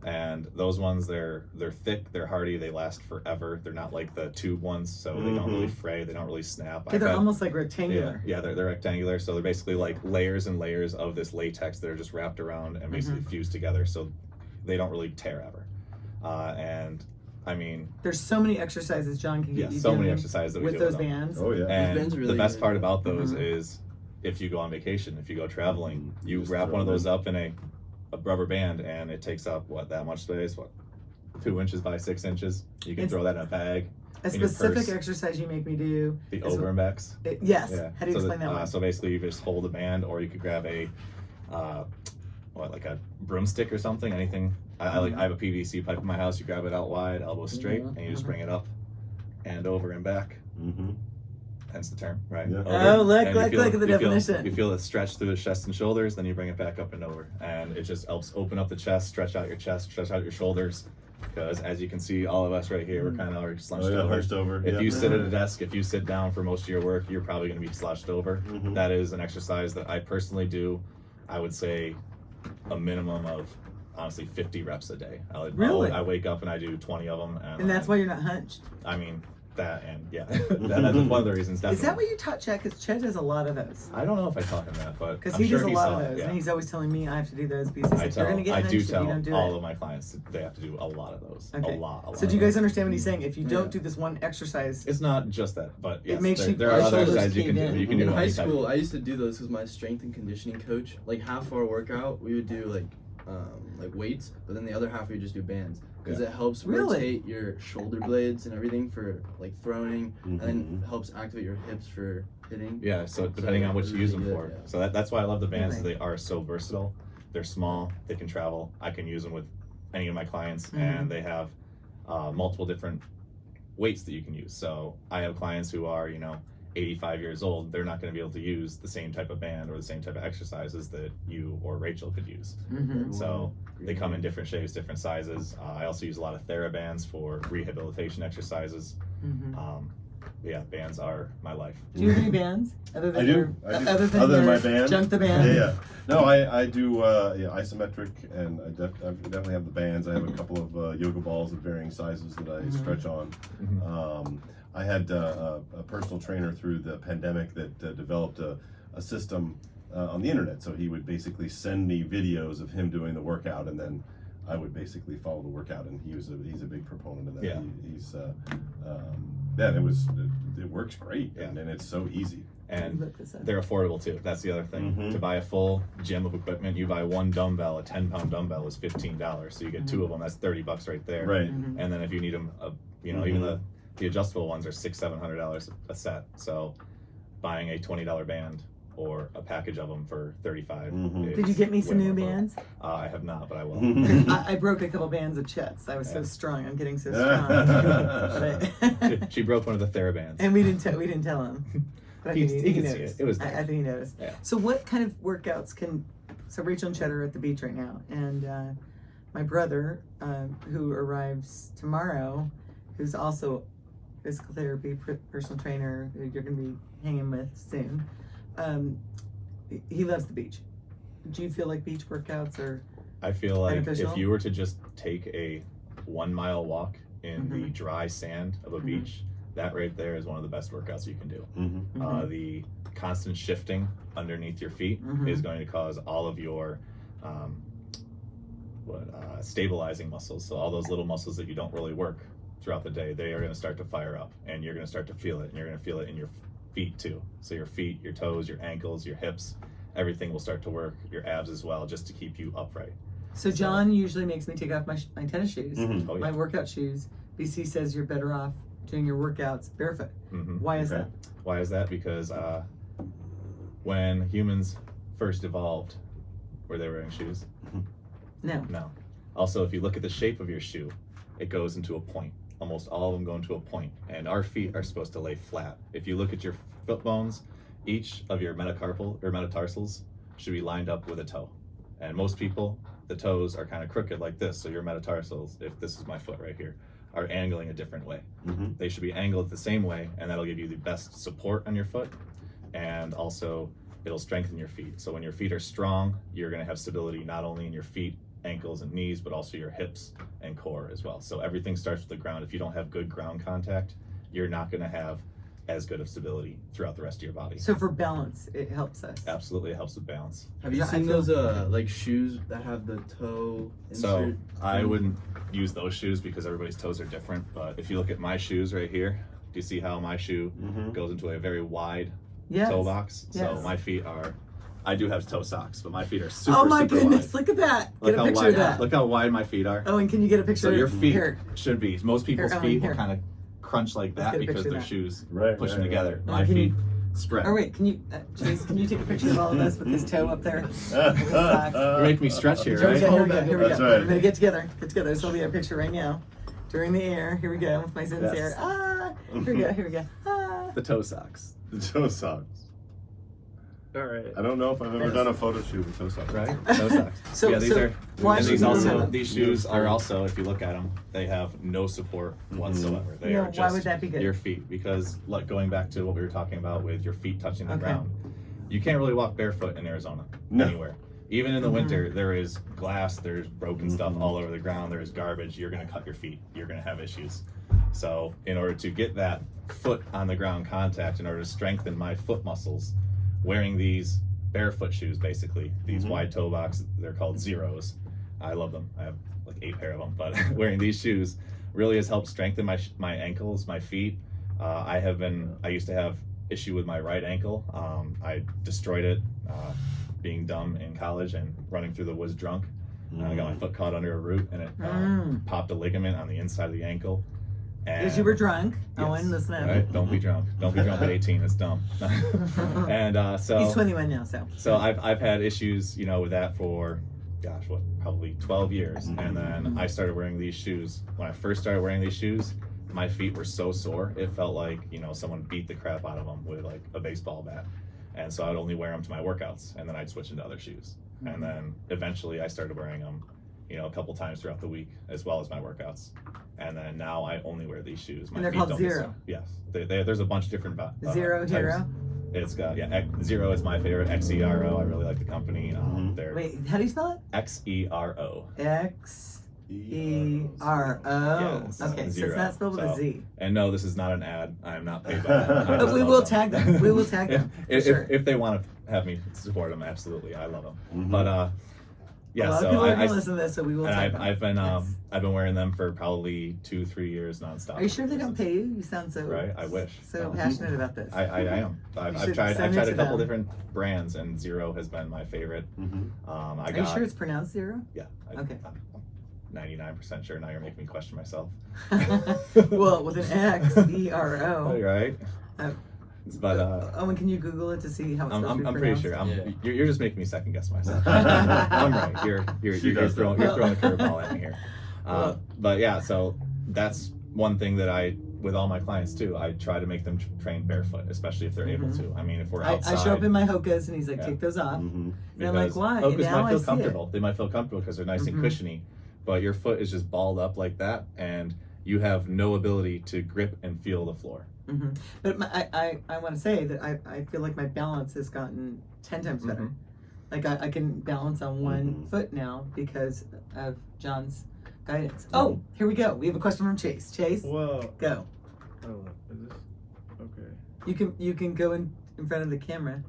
And those ones, they're thick, they're hardy, they last forever. They're not like the tube ones, so they don't really fray, they don't really snap. Yeah, they're almost like rectangular. Yeah, they're rectangular, so they're basically like layers and layers of this latex that are just wrapped around and basically fused together, so they don't really tear ever. And I mean, there's so many exercises John can get you so many doing exercises that we with do those with them. bands. Oh yeah. And bands are really the best good. part about those is if you go on vacation, if you go traveling, you Just wrap throw one of them those up in a rubber band, and it takes up that much space, 2 inches by 6 inches. You can throw that in a bag. A in your specific purse. exercise you make me do. The over and backs. Yes. Yeah. How do you explain that one? So basically, you just hold a band, or you could grab a like a broomstick or something. Anything. I have a PVC pipe in my house. You grab it out wide, elbows straight, and you just bring it up and over and back. Hence the term, right? Yeah. Oh, look And at the definition. You feel it stretch through the chest and shoulders, then you bring it back up and over. And it just helps open up the chest, stretch out your chest, stretch out your shoulders. Because as you can see, all of us right here, we're kind of already slouched over. Hunched over. If you sit at a desk, if you sit down for most of your work, you're probably going to be slouched over. That is an exercise that I personally do. I would say a minimum of, honestly, 50 reps a day. Really? I wake up and I do 20 of them. And that's why you're not hunched. I mean, that and yeah, that's one of the reasons. Definitely. Is that what you taught Chet? Because Chet does a lot of those. I don't know if I taught him that, but Because I'm he sure does a he lot saw of it, those, yeah. and he's always telling me I have to do those because he's like, you're gonna get I hunched do if you tell don't do all it. of my clients that they have to do a lot of those. Okay. A lot. So do you guys understand what he's saying? If you don't do this one exercise, It's not just that, but yes, makes you- there are your other shoulders exercises you can cave do. in. You can do In high any type of- school, I used to do those because my strength and conditioning coach, like half our workout, we would do like weights, but then the other half we would just do bands because it helps Really? rotate your shoulder blades and everything for like throwing, and then helps activate your hips for hitting. Yeah, so depending on what you use them really for. good, yeah. So that's why I love the bands. Really? They are so versatile. They're small. They can travel. I can use them with any of my clients, and they have multiple different weights that you can use. So I have clients who are 85 years old. They're not going to be able to use the same type of band or the same type of exercises that you or Rachel could use. So they come in different shapes, different sizes. I also use a lot of TheraBands for rehabilitation exercises. Yeah, bands are my life. do you have any bands other than I do. your- I do. other than Other than your my band. junk the band? Yeah. No, I do isometric, and I definitely have the bands. I have a couple of yoga balls of varying sizes that I stretch on. I had a personal trainer through the pandemic that developed a system on the internet. So he would basically send me videos of him doing the workout, and then I would basically follow the workout. And he's a big proponent of that. Yeah. It works great, and it's so easy. And Look this up. they're affordable too. That's the other thing. To buy a full gym of equipment, you buy one dumbbell. A 10-pound dumbbell is $15. So you get two of them. That's $30 right there. Right. And then if you need them, even the adjustable ones are $600-700 a set. So buying a $20 band or a package of them for $35. Did you get me some way new more bands? I have not, but I will. I broke a couple bands of Chet's. I was so strong. I'm getting so strong. she broke one of the TheraBands. And we didn't tell him. But I think He can see noticed. it. It was I there. think he noticed. Yeah. So what kind of workouts so Rachel and Chet are at the beach right now, and my brother, who arrives tomorrow, who's also physical therapy personal trainer, who you're going to be hanging with soon, he loves the beach. do you feel like beach workouts are? I feel like beneficial? if you were to just take a 1 mile walk in the Mhm. dry sand of a Mhm. beach, that right there is one of the best workouts you can do. Mhm. The constant shifting underneath your feet Mhm. is going to cause all of your stabilizing muscles. So all those little muscles that you don't really work throughout the day, they are going to start to fire up, and you're going to start to feel it, and you're going to feel it in your feet too. So your feet, your toes, your ankles, your hips, everything will start to work, your abs as well, just to keep you upright. So John usually makes me take off my tennis shoes, Mhm. Oh, yeah. my workout shoes. BC says you're better off doing your workouts barefoot. Mhm. Why is Okay. that? Why is that? Because when humans first evolved, were they wearing shoes? No. No. Also, if you look at the shape of your shoe, it goes into a point. Almost all of them go into a point, and our feet are supposed to lay flat. If you look at your foot bones, each of your metacarpal or metatarsals should be lined up with a toe. And most people, the toes are kind of crooked like this. So your metatarsals, if this is my foot right here, are angling a different way. Mhm. They should be angled the same way, and that'll give you the best support on your foot, and also it'll strengthen your feet. So when your feet are strong, you're going to have stability not only in your feet, ankles, and knees, but also your hips and core as well. So everything starts with the ground. If you don't have good ground contact, you're not going to have as good of stability throughout the rest of your body. So for balance, it helps us. Absolutely, it helps with balance. Have you Yeah, I seen feel- those like shoes that have the toe So insert? I wouldn't use those shoes because everybody's toes are different. But if you look at my shoes right here, do you see how my shoe Mhm. goes into a very wide Yes. toe box? Yes. So my feet are, I do have toe socks, but my feet are super, Oh my super goodness! wide. Look at that. Look Get a how picture wide, of that. look how wide my feet are. Oh, and can you get a picture? So your feet Here. should be, most people's Here, feet here. will kind of crunch like Let's that get a because picture of their that. shoes Right, pushing right, together. Oh, My can you- feet spread. Oh wait, can you, Chase? Can you take a picture of all of us with this toe up there? You're making me stretch here, Here we right? go. Here we go. Here we That's go. right. We're gonna get together. Get together. This will be our picture right now. During the air. Here we go with my sincere. Yes. Ah. Here we go. Here we go. Ah. The toe socks, The toe socks. All right. I don't know if I've ever Yes. done a photo shoot with toe socks. right? Toe socks. So- yeah, these so are. why And should these we also, do that? these shoes are also, if you look at them, they have no support whatsoever. They No, are why just would that be good? your feet. Because, like, going back to what we were talking about with your feet touching the Okay. ground, you can't really walk barefoot in Arizona No. anywhere. Even in the Mhm. winter, there is glass, there's broken stuff all over the ground, there's garbage. You're gonna cut your feet. You're gonna have issues. So, in order to get that foot on the ground contact, in order to strengthen my foot muscles, wearing these barefoot shoes, basically these Mhm. wide toe box, they're called Zeros. I love them. I have like 8 pair of them, but wearing these shoes really has helped strengthen my ankles, my feet. I used to have issue with my right ankle. I destroyed it being dumb in college and running through the woods drunk. I got my foot caught under a root, and it popped a ligament on the inside of the ankle. And Because you were drunk. Yes. Owen, listen up. Right? Don't be drunk. Don't be drunk at 18. It's dumb. And so He's 21 now, so. so I've had issues, with that for, gosh, probably 12 years. And then I started wearing these shoes. When I first started wearing these shoes, my feet were so sore. It felt like, someone beat the crap out of them with like a baseball bat. And so I'd only wear them to my workouts, and then I'd switch into other shoes. And then eventually I started wearing them, a couple times throughout the week, as well as my workouts. And then now I only wear these shoes. My And they're feet called don't miss Zero. them. Yes. There's a bunch of different Zero types. Hero. It's got, Zero is my favorite. XERO. I really like the company. They're Wait, how do you spell it? XERO. XERO. Yes, Okay, so Zero. it's not spelled with a So- Z. And no, this is not an ad. I am not paid by them. I But just we love will them. tag them. We will tag them. For if, sure. if they want to have me support them, absolutely. I love them. Mhm. But yeah, a lot of so people are I going to listen to this, so we will and tag them. I've been Yes. I've been wearing them for probably 2-3 years nonstop. Are you sure they don't pay you? You sound so Right, I wish. so No. passionate about this. I am. You I've should tried send it a to couple them. different brands, and Zero has been my favorite. I Are got you sure it's pronounced Zero? yeah. Okay. I'm 99% sure. Now you're making me question myself. Well, with an X-E-R-O. All right. Uh, But Owen, can you Google it to see how it's supposed to I'm be pretty pronounced? sure. Yeah. You're just making me second guess myself. I'm right. You're She does throwing that. a curveball at me here. Well- But yeah, so that's one thing that with all my clients too, I try to make them train barefoot, especially if they're able to. I mean, if we're I outside. show up in my Hokas and he's like, Yeah. take those off. Mhm. And I'm like, because why? Hokas Now might I feel see comfortable. They might feel comfortable because they're nice Mhm. and cushiony, but your foot is just balled up like that, and you have no ability to grip and feel the floor. But I want to say that I feel like my balance has gotten 10 times better. Mhm. Like I can balance on one foot now because of John's guidance. Oh, here we go. We have a question from Chase. Chase, Well, go. oh, is this okay? You can go in front of the camera.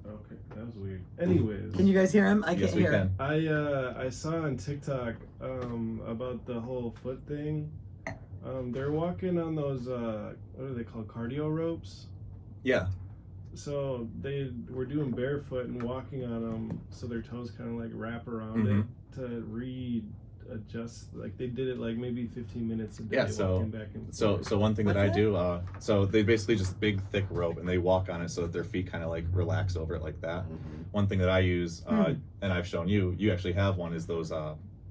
Okay, that was weird. Anyways, Can you guys hear him? I Yes, can't we hear. can. I saw on TikTok about the whole foot thing. They're walking on those what are they called, cardio ropes? Yeah. So they were doing barefoot and walking on them, so their toes kind of like wrap around it to readjust. Like they did it like maybe 15 minutes a day. Yeah, so- walking back and So forth. one thing that I What's do, so they basically just big thick rope and they walk on it so that their feet kind of like relax over it like that. One thing that I use, and I've shown you actually have one, is those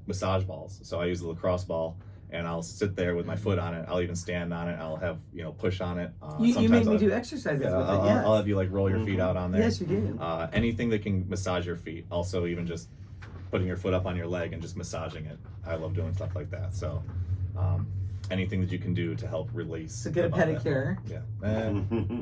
massage balls. So I use the lacrosse ball and I'll sit there with my foot on it. I'll even stand on it. I'll have, push on it. You Sometimes made me I'll- do exercises Yeah, with I'll, it. Yes. I'll have you like roll your feet out on there. Yes, you do. Anything that can massage your feet. Also, even just putting your foot up on your leg and just massaging it. I love doing stuff like that. So, anything that you can do to help release. So get a the ball. pedicure. Yeah,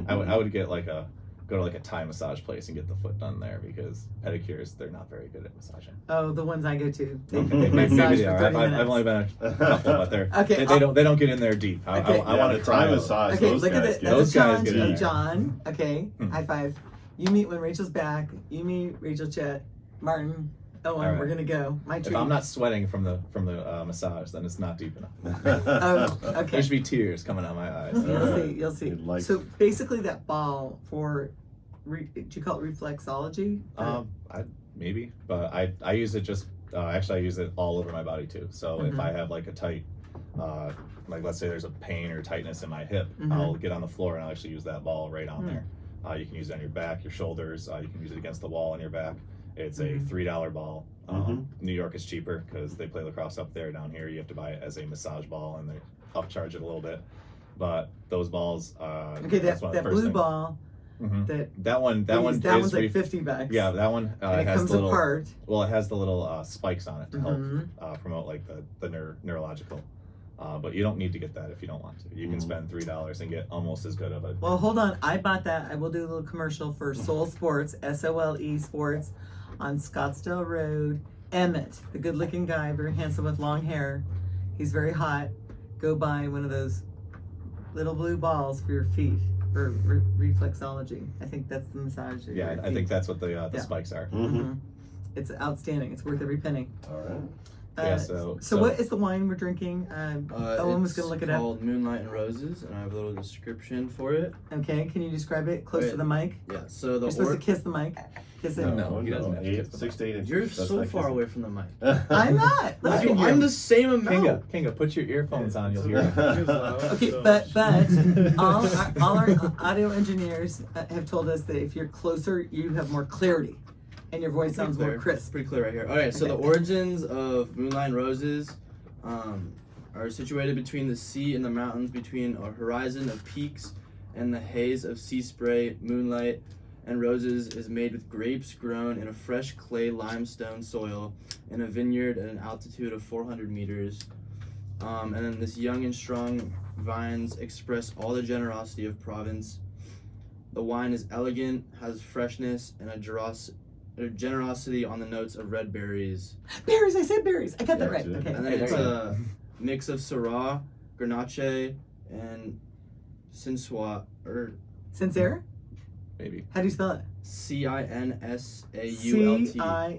I would get go to like a Thai massage place and get the foot done there because pedicures, they're not very good at massaging. Oh, the ones I go to. They Maybe massage they for are. 30 minutes. I've only been a couple, but Okay, they don't get in there deep. I Okay. want to try those. massage. Okay, Those look at guys it. get Those That's a guys challenge get in of there. John. Okay, high five. You meet when Rachel's back. You meet Rachel, Chet, Martin, Owen. All right. We're gonna go. My treat. If I'm not sweating from the massage, then it's not deep enough. Oh, There okay. should be tears coming out my eyes. You'll see. You'll see. You'd like- So basically, that ball for, do you call it reflexology? Maybe, but I use it just actually I use it all over my body too. So if I have like a tight, like let's say there's a pain or tightness in my hip, I'll get on the floor and I'll actually use that ball right on there. You can use it on your back, your shoulders. You can use it against the wall on your back. It's a $3 ball. New York is cheaper because they play lacrosse up there. Down here, you have to buy it as a massage ball, and they upcharge it a little bit. But those balls, Okay, that's that one of the first blue things. ball. That That one one's is like $50. yeah, that one And it has comes the little apart. well, it has the little spikes on it to help Mhm. promote like the neurological. But you don't need to get that if you don't want to. You can spend $3 and get almost as good of a. Well, hold on. I bought that. I will do a little commercial for Soul Sports, SOLE Sports, on Scottsdale Road. Emmett, the good-looking guy, very handsome with long hair. He's very hot. Go buy one of those little blue balls for your feet for reflexology. I think that's the massage. of Yeah, your I think feet. that's what the Yeah. spikes are. Mhm. It's outstanding. It's worth every penny. All right. Yeah, so what is the wine we're drinking? Owen was It's going to look it up. called Moonlight and Roses, and I have a little description for it. Okay, can you describe it close Wait. to the mic? Yeah, so the You're supposed to kiss the mic. Kiss it. No, he doesn't have to kiss the 6 to 8 inches. You're That's so like far kissing. away from the mic. I'm not. Look, I can hear I'm him. the same amount. Kinga, put your earphones on. You'll So hear it. it's loud, Okay, so- but all our audio engineers have told us that if you're closer, you have more clarity, and your voice sounds more It's crisp. pretty clear right here. Okay, so Okay. the origins of Moonlight and Roses are situated between the sea and the mountains, between a horizon of peaks and the haze of sea spray. Moonlight and Roses is made with grapes grown in a fresh clay limestone soil in a vineyard at an altitude of 400 meters. And then this young and strong vines express all the generosity of Provence. The wine is elegant, has freshness, and a generosity on the notes of red berries. Berries, I said berries. I got that Yeah, right. dude. Okay. And then Hey, it's there you a mix of Syrah, Grenache, and Cinsault, or Sincere? Maybe. How do you spell it? Cinsault.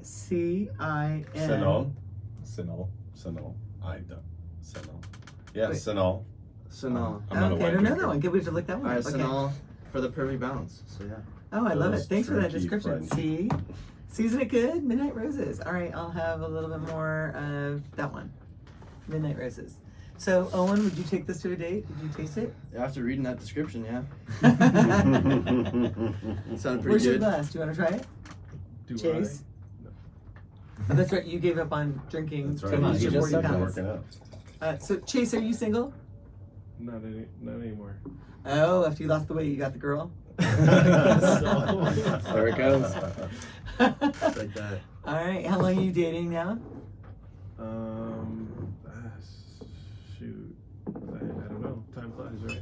C-I-C-I-N. Senol. Sinol. Senol. I don't. Senol. Yeah, Wait. Senol. Sinal. I'm not a Okay, I wine don't know drinker. that one. Good, we have to look that one Alright, up. Okay. Sinal for the perfect balance. So yeah. Oh, I love it. Those Thanks for that tricky description. French. See? Isn't it good? Midnight Roses. All right, I'll have a little bit more of that one. Midnight Roses. So, Owen, would you take this to a date? Did you taste it? After reading that description, yeah. It sounded pretty Where's your good. glass? Do you want to try it? Do Chase? Oh, that's right. You gave up on drinking That's to right. lose You your just 40 said that. pounds. Working out. So, Chase, are you single? Not anymore. Oh, after you lost the weight, you got the girl? There it goes. Just like that. All right. How long are you dating now? Shoot. I don't know. Time flies, right?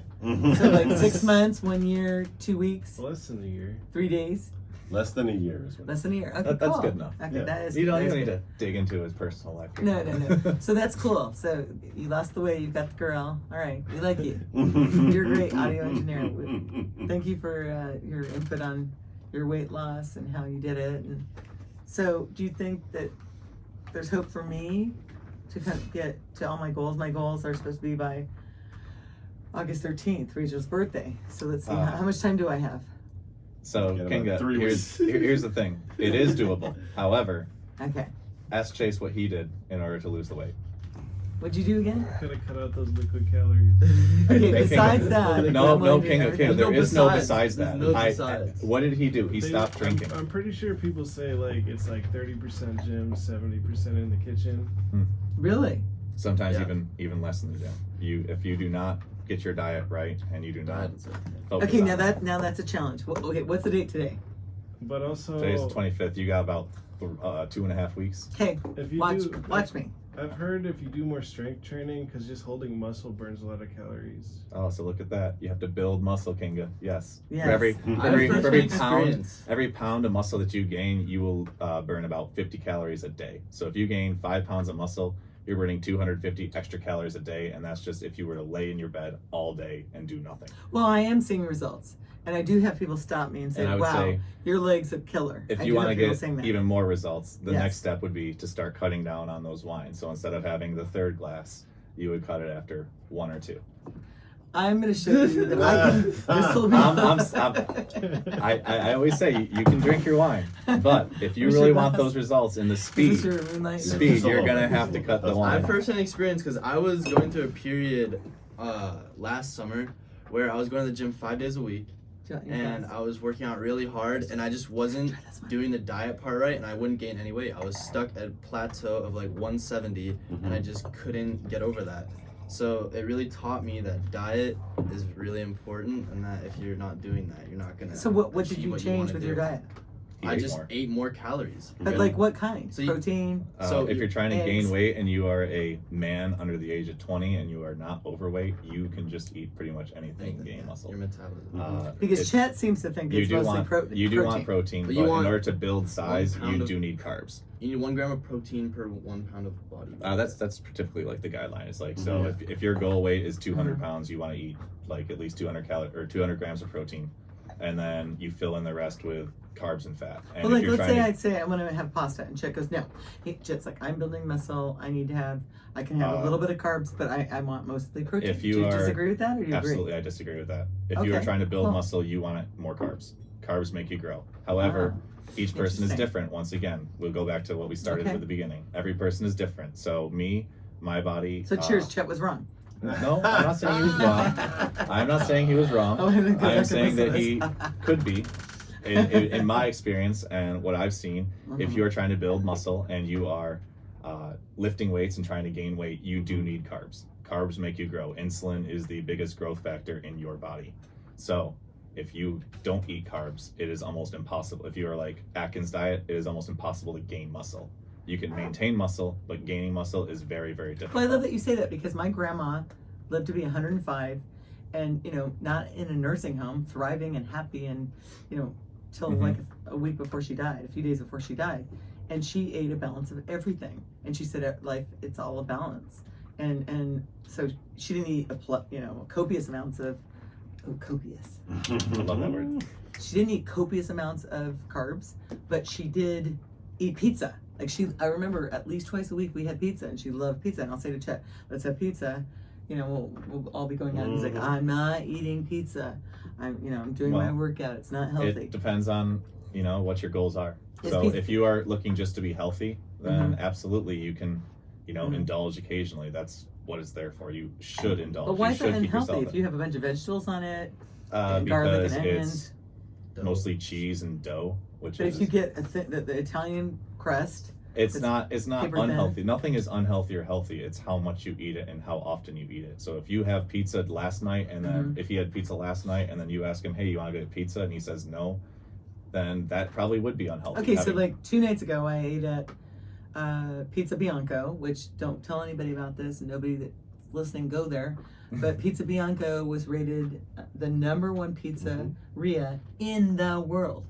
So, like 6 months, 1 year, 2 weeks, Less than a year. 3 days? Less than a year is what. Less than a year. Okay, That's cool. good enough. Okay, Yeah. that is. You don't that is even need good. to dig into his personal life. here. No. So that's cool. So you lost the weight, you've got the girl. All right, we like you. You're a great audio engineer. Thank you for your input on your weight loss and how you did it. And so, do you think that there's hope for me to kind of get to all my goals? My goals are supposed to be by August 13th, Rachel's birthday. So let's see, how much time do I have? So, Get about Kinga, 3 weeks. here's the thing. It is doable. However, Okay. ask Chase what he did in order to lose the weight. What'd you do again? Gotta cut out those liquid calories. Okay, Hey, besides Kinga. that, No, I'm no, willing to do Kinga, everything. Kinga. There is no besides. besides that. There's no besides. What did he do? He They- stopped drinking. I'm pretty sure people say like it's like 30% gym, 70% in the kitchen. Really? Sometimes Yeah. even less than the gym. If you do not get your diet right and you do not focus Okay, on now that's a challenge. Okay, what's the date today? But also, today's the 25th. You got about 2.5 weeks. Okay, if you watch me. I've heard if you do more strength training, because just holding muscle burns a lot of calories. Oh, so look at that. You have to build muscle, Kinga. Yes. Yes. For every I have firsthand every pound of muscle that you gain, you will burn about 50 calories a day. So if you gain 5 pounds of muscle, you're burning 250 extra calories a day, and that's just if you were to lay in your bed all day and do nothing. Well, I am seeing results, and I do have people stop me and say, And I would "Wow, say, your leg's a killer." if I you do want to have people get saying that. even more results, the Yes. next step would be to start cutting down on those wines. So instead of having the third glass, you would cut it after 1 or 2. I'm going to show you that I can. This will be. I always say you can drink your wine, but if you We really should want last- those results in the Is speed, this your moonlight? you're gonna have to cut the That's I wine. have firsthand experience because I was going through a period last summer where I was going to the gym 5 days a week and I was working out really hard and I just wasn't doing the diet part right and I wouldn't gain any weight. I was stuck at a plateau of like 170 and I just couldn't get over that. So it really taught me that diet is really important and that if you're not doing that, you're not gonna. So what did achieve you what change wanna with do. your diet? I Eat just more. ate more calories. But like what kind? So you- Protein. So if you're trying to eggs. gain weight and you are a man under the age of 20 and you are not overweight, you can just eat pretty much anything and gain muscle. Your metabolism. Because it's- Chet seems to think you it's do mostly want protein. you do want protein, But but you in want order to build size, 1 pound you of- do need carbs. You need 1 gram of protein per 1 pound of body. That's typically like the guideline. It's like so Yeah. if your goal weight is 200 pounds, you want to eat like at least 200 grams of protein, and then you fill in the rest with carbs and fat. And Well, if like you're let's trying say to, I'd say I want to have pasta, and Chet goes, "No." Chet's like, "I'm building muscle. I need to have. I can have a little bit of carbs, but I want mostly protein." if you do you are- disagree with that, or do you absolutely, agree? I disagree with that. If you are Okay, trying to build cool. muscle, you want more carbs. Carbs make you grow. However, each person is Interesting. different. Once again, we'll go back to what we started Okay. at the beginning. Every person is different. So my body. So cheers, Chet was wrong. No, I'm not saying he was wrong. I'm not saying he was wrong. Oh, I'm gonna go back I'm and saying listen that to he this. could be. In my experience and what I've seen, Mm-hmm. if you are trying to build muscle and you are lifting weights and trying to gain weight, you do need carbs. Carbs make you grow. Insulin is the biggest growth factor in your body. So if you don't eat carbs, it is almost impossible. If you are like Atkins diet, it is almost impossible to gain muscle. You can maintain muscle, but gaining muscle is very, very difficult. Well, I love that you say that because my grandma lived to be 105, and not in a nursing home, thriving and happy, and till Mhm. like a week before she died, a few days before she died, and she ate a balance of everything. And she said, "Life, it's all a balance." And so she didn't eat copious amounts of copious. I love that word. She didn't eat copious amounts of carbs, but she did eat pizza. Like I remember at least twice a week we had pizza, and she loved pizza. And I'll say to Chet, "Let's have pizza." We'll all be going out. And he's like, "I'm not eating pizza. I'm doing my Well, workdown. It's not healthy." It depends on what your goals are. Is So pizza- if you are looking just to be healthy, then absolutely you can Mhm. indulge occasionally. That's what it's there for. You should indulge. But why you is that should keep unhealthy yourself if you have a bunch of vegetables on it, in. garlic Because and onions? it's mostly cheese and dough, which But is if you get the Italian crust, it's it's not paper thin. unhealthy. Nothing is unhealthy or healthy. It's how much you eat it and how often you eat it. So if you have pizza last night and then Mm-hmm. if he had pizza last night and then you ask him, "Hey, you want to get pizza?" and he says no, then that probably would be unhealthy. okay, so Having- like 2 nights ago I ate at Pizza Bianco, which don't tell anybody about this, and nobody that's listening go there. But Pizza Bianco was rated the #1 pizzeria in the world.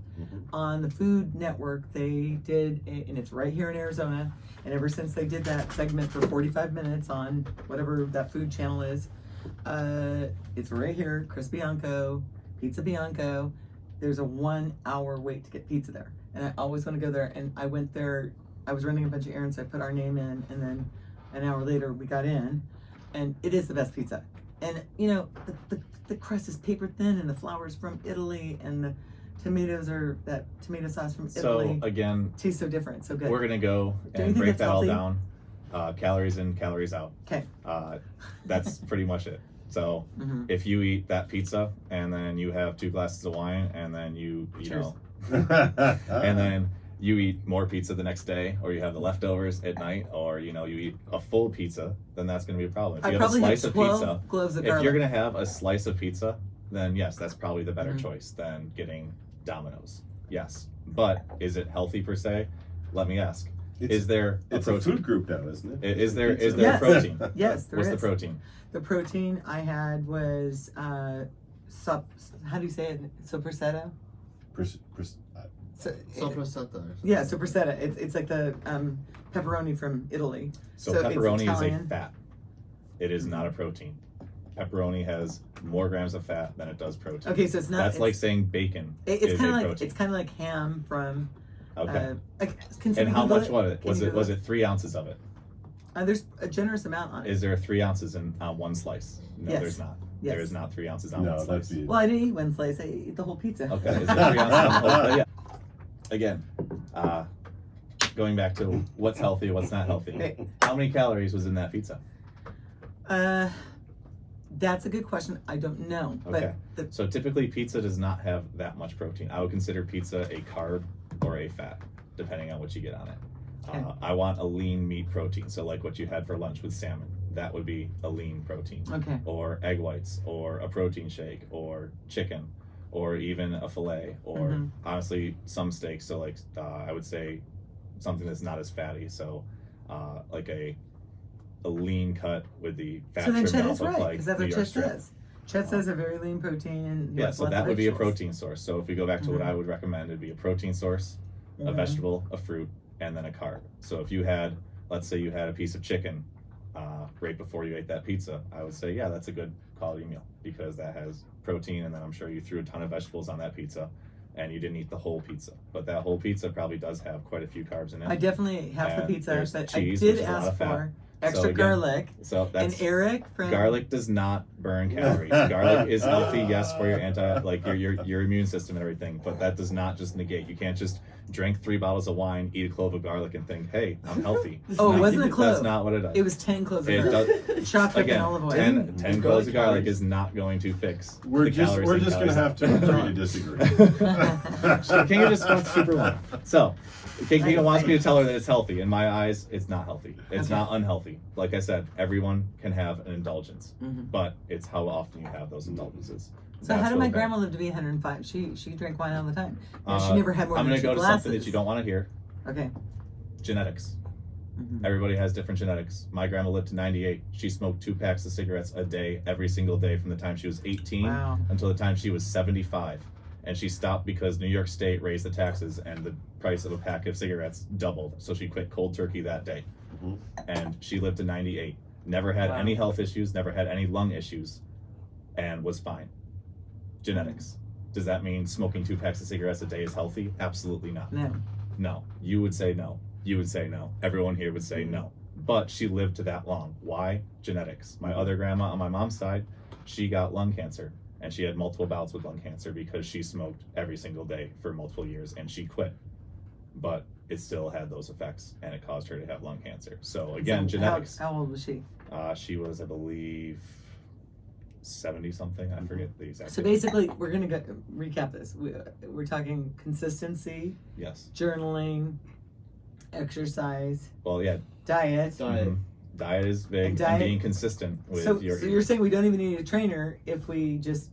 On the Food Network, they did, and it's right here in Arizona. And ever since they did that segment for 45 minutes on whatever that food channel is, it's right here, Chris Bianco, Pizza Bianco. There's a 1 hour wait to get pizza there. And I always want to go there. And I went there, I was running a bunch of errands, so I put our name in, and then an hour later we got in. And it is the best pizza. And you know, the crust is paper thin, and the flour's from Italy, and the tomatoes are that tomato sauce from Italy. So again, tastes so different, so good. we're gonna go Do you and think break it's that all healthy? down. Calories in, calories out. Okay. That's pretty much it. So if you eat that pizza and then you have 2 glasses of wine and then you Cheers. know, and then you eat more pizza the next day, or you have the leftovers at night, or you eat a full pizza, then that's going to be a problem. If I you have a probably slice have of 12 pizza, cloves of if garlic. you're going to have a slice of pizza, then yes, that's probably the better choice than getting Domino's. Yes, but is it healthy per se? Let me ask. Is there It's a a protein? food group now, isn't it? Is there Pizza. Yes. protein? Yes, there What's is. the protein? The protein I had was how do you say it? Sopressata? So, Sopressata. yeah, sopressata. It's like the pepperoni from Italy. So it's pepperoni is a Italian. fat. It is not a protein. Pepperoni has more grams of fat than it does protein. Okay, so it's not. That's like it's, saying bacon it's is a kind of like protein. it's kind of like ham from. Okay. Can And how Google much was it? Can Was you it Google was it 3 ounces of it? There's a generous amount on it. Is there 3 ounces in one slice? No, Yes. there's not. Yes. There is not 3 ounces on No, one that'd slice. be. Well, I didn't eat one slice. I ate the whole pizza. Okay. Is there 3 ounces on the whole? Yeah. Again, going back to what's healthy, what's not healthy. Okay. How many calories was in that pizza? That's a good question. I don't know. Okay. But So typically pizza does not have that much protein. I would consider pizza a carb or a fat, depending on what you get on it. Okay. I want a lean meat protein. So like what you had for lunch with salmon, that would be a lean protein. okay. Or egg whites, or a protein shake, or chicken, or even a fillet, or honestly some steaks. So like I would say something that's not as fatty. So like a lean cut with the fat So then trimmed Chet off is of right, like because that's New what York Chet strip. says. Chet says a very lean protein and he Yeah, wants so lots that of would be a vegetables. protein source. So if we go back to what I would recommend, it'd be a protein source, a vegetable, a fruit, and then a carb. So if you had, let's say you had a piece of chicken right before you ate that pizza, I would say, yeah, that's a good quality meal because that has protein, and then I'm sure you threw a ton of vegetables on that pizza and you didn't eat the whole pizza. But that whole pizza probably does have quite a few carbs in it. I definitely have the And pizza, there's but cheese, I which did is a lot ask of fat. for extra again, garlic. So And that's Eric from garlic does not burn calories. Garlic is healthy, yes, for your your immune system and everything, but that does not just negate. You can't just drink 3 bottles of wine, eat a clove of garlic, and think, "Hey, I'm healthy." Oh, it No, wasn't a clove. That's not what it does. It was 10 cloves of It garlic. does, Chopped up in again, olive oil. 10 cloves of garlic is not going to fix We're the just calories in, gonna have calories to out. agree to disagree. So Kinga just wants super one. So Kinga wants me to tell her that it's healthy. In my eyes, it's not healthy. It's Okay. not unhealthy. Like I said, everyone can have an indulgence, Mhm. but it's how often you have those indulgences. So how That's did my what grandma live to be 105? She drank wine all the time. And Uh, she never had more I'm than going to 2 go to glasses. something that you don't want to hear. Okay. Genetics. Mhm. Everybody has different genetics. My grandma lived to 98. She smoked 2 packs of cigarettes a day, every single day from the time she was 18 Wow. until the time she was 75. And she stopped because New York State raised the taxes and the price of a pack of cigarettes doubled. So she quit cold turkey that day. Mhm. And she lived to 98. Never had Wow. any health issues, never had any lung issues, and was fine. Genetics. Does that mean smoking 2 packs of cigarettes a day is healthy? Absolutely not. No. No. You would say no. You would say no. Everyone here would say no. But she lived to that long. Why? Genetics. My other grandma on my mom's side, she got lung cancer. And she had multiple bouts with lung cancer because she smoked every single day for multiple years and she quit. But it still had those effects and it caused her to have lung cancer. So again, So genetics. How old was she? She was, I believe, 70 something. I forget the exact. So date. basically, we're going to recap this. We're talking consistency, Yes. journaling, exercise, Well, yeah. diet. Mhm. Diet is big. And diet- And being consistent with So your. you're saying we don't even need a trainer if we just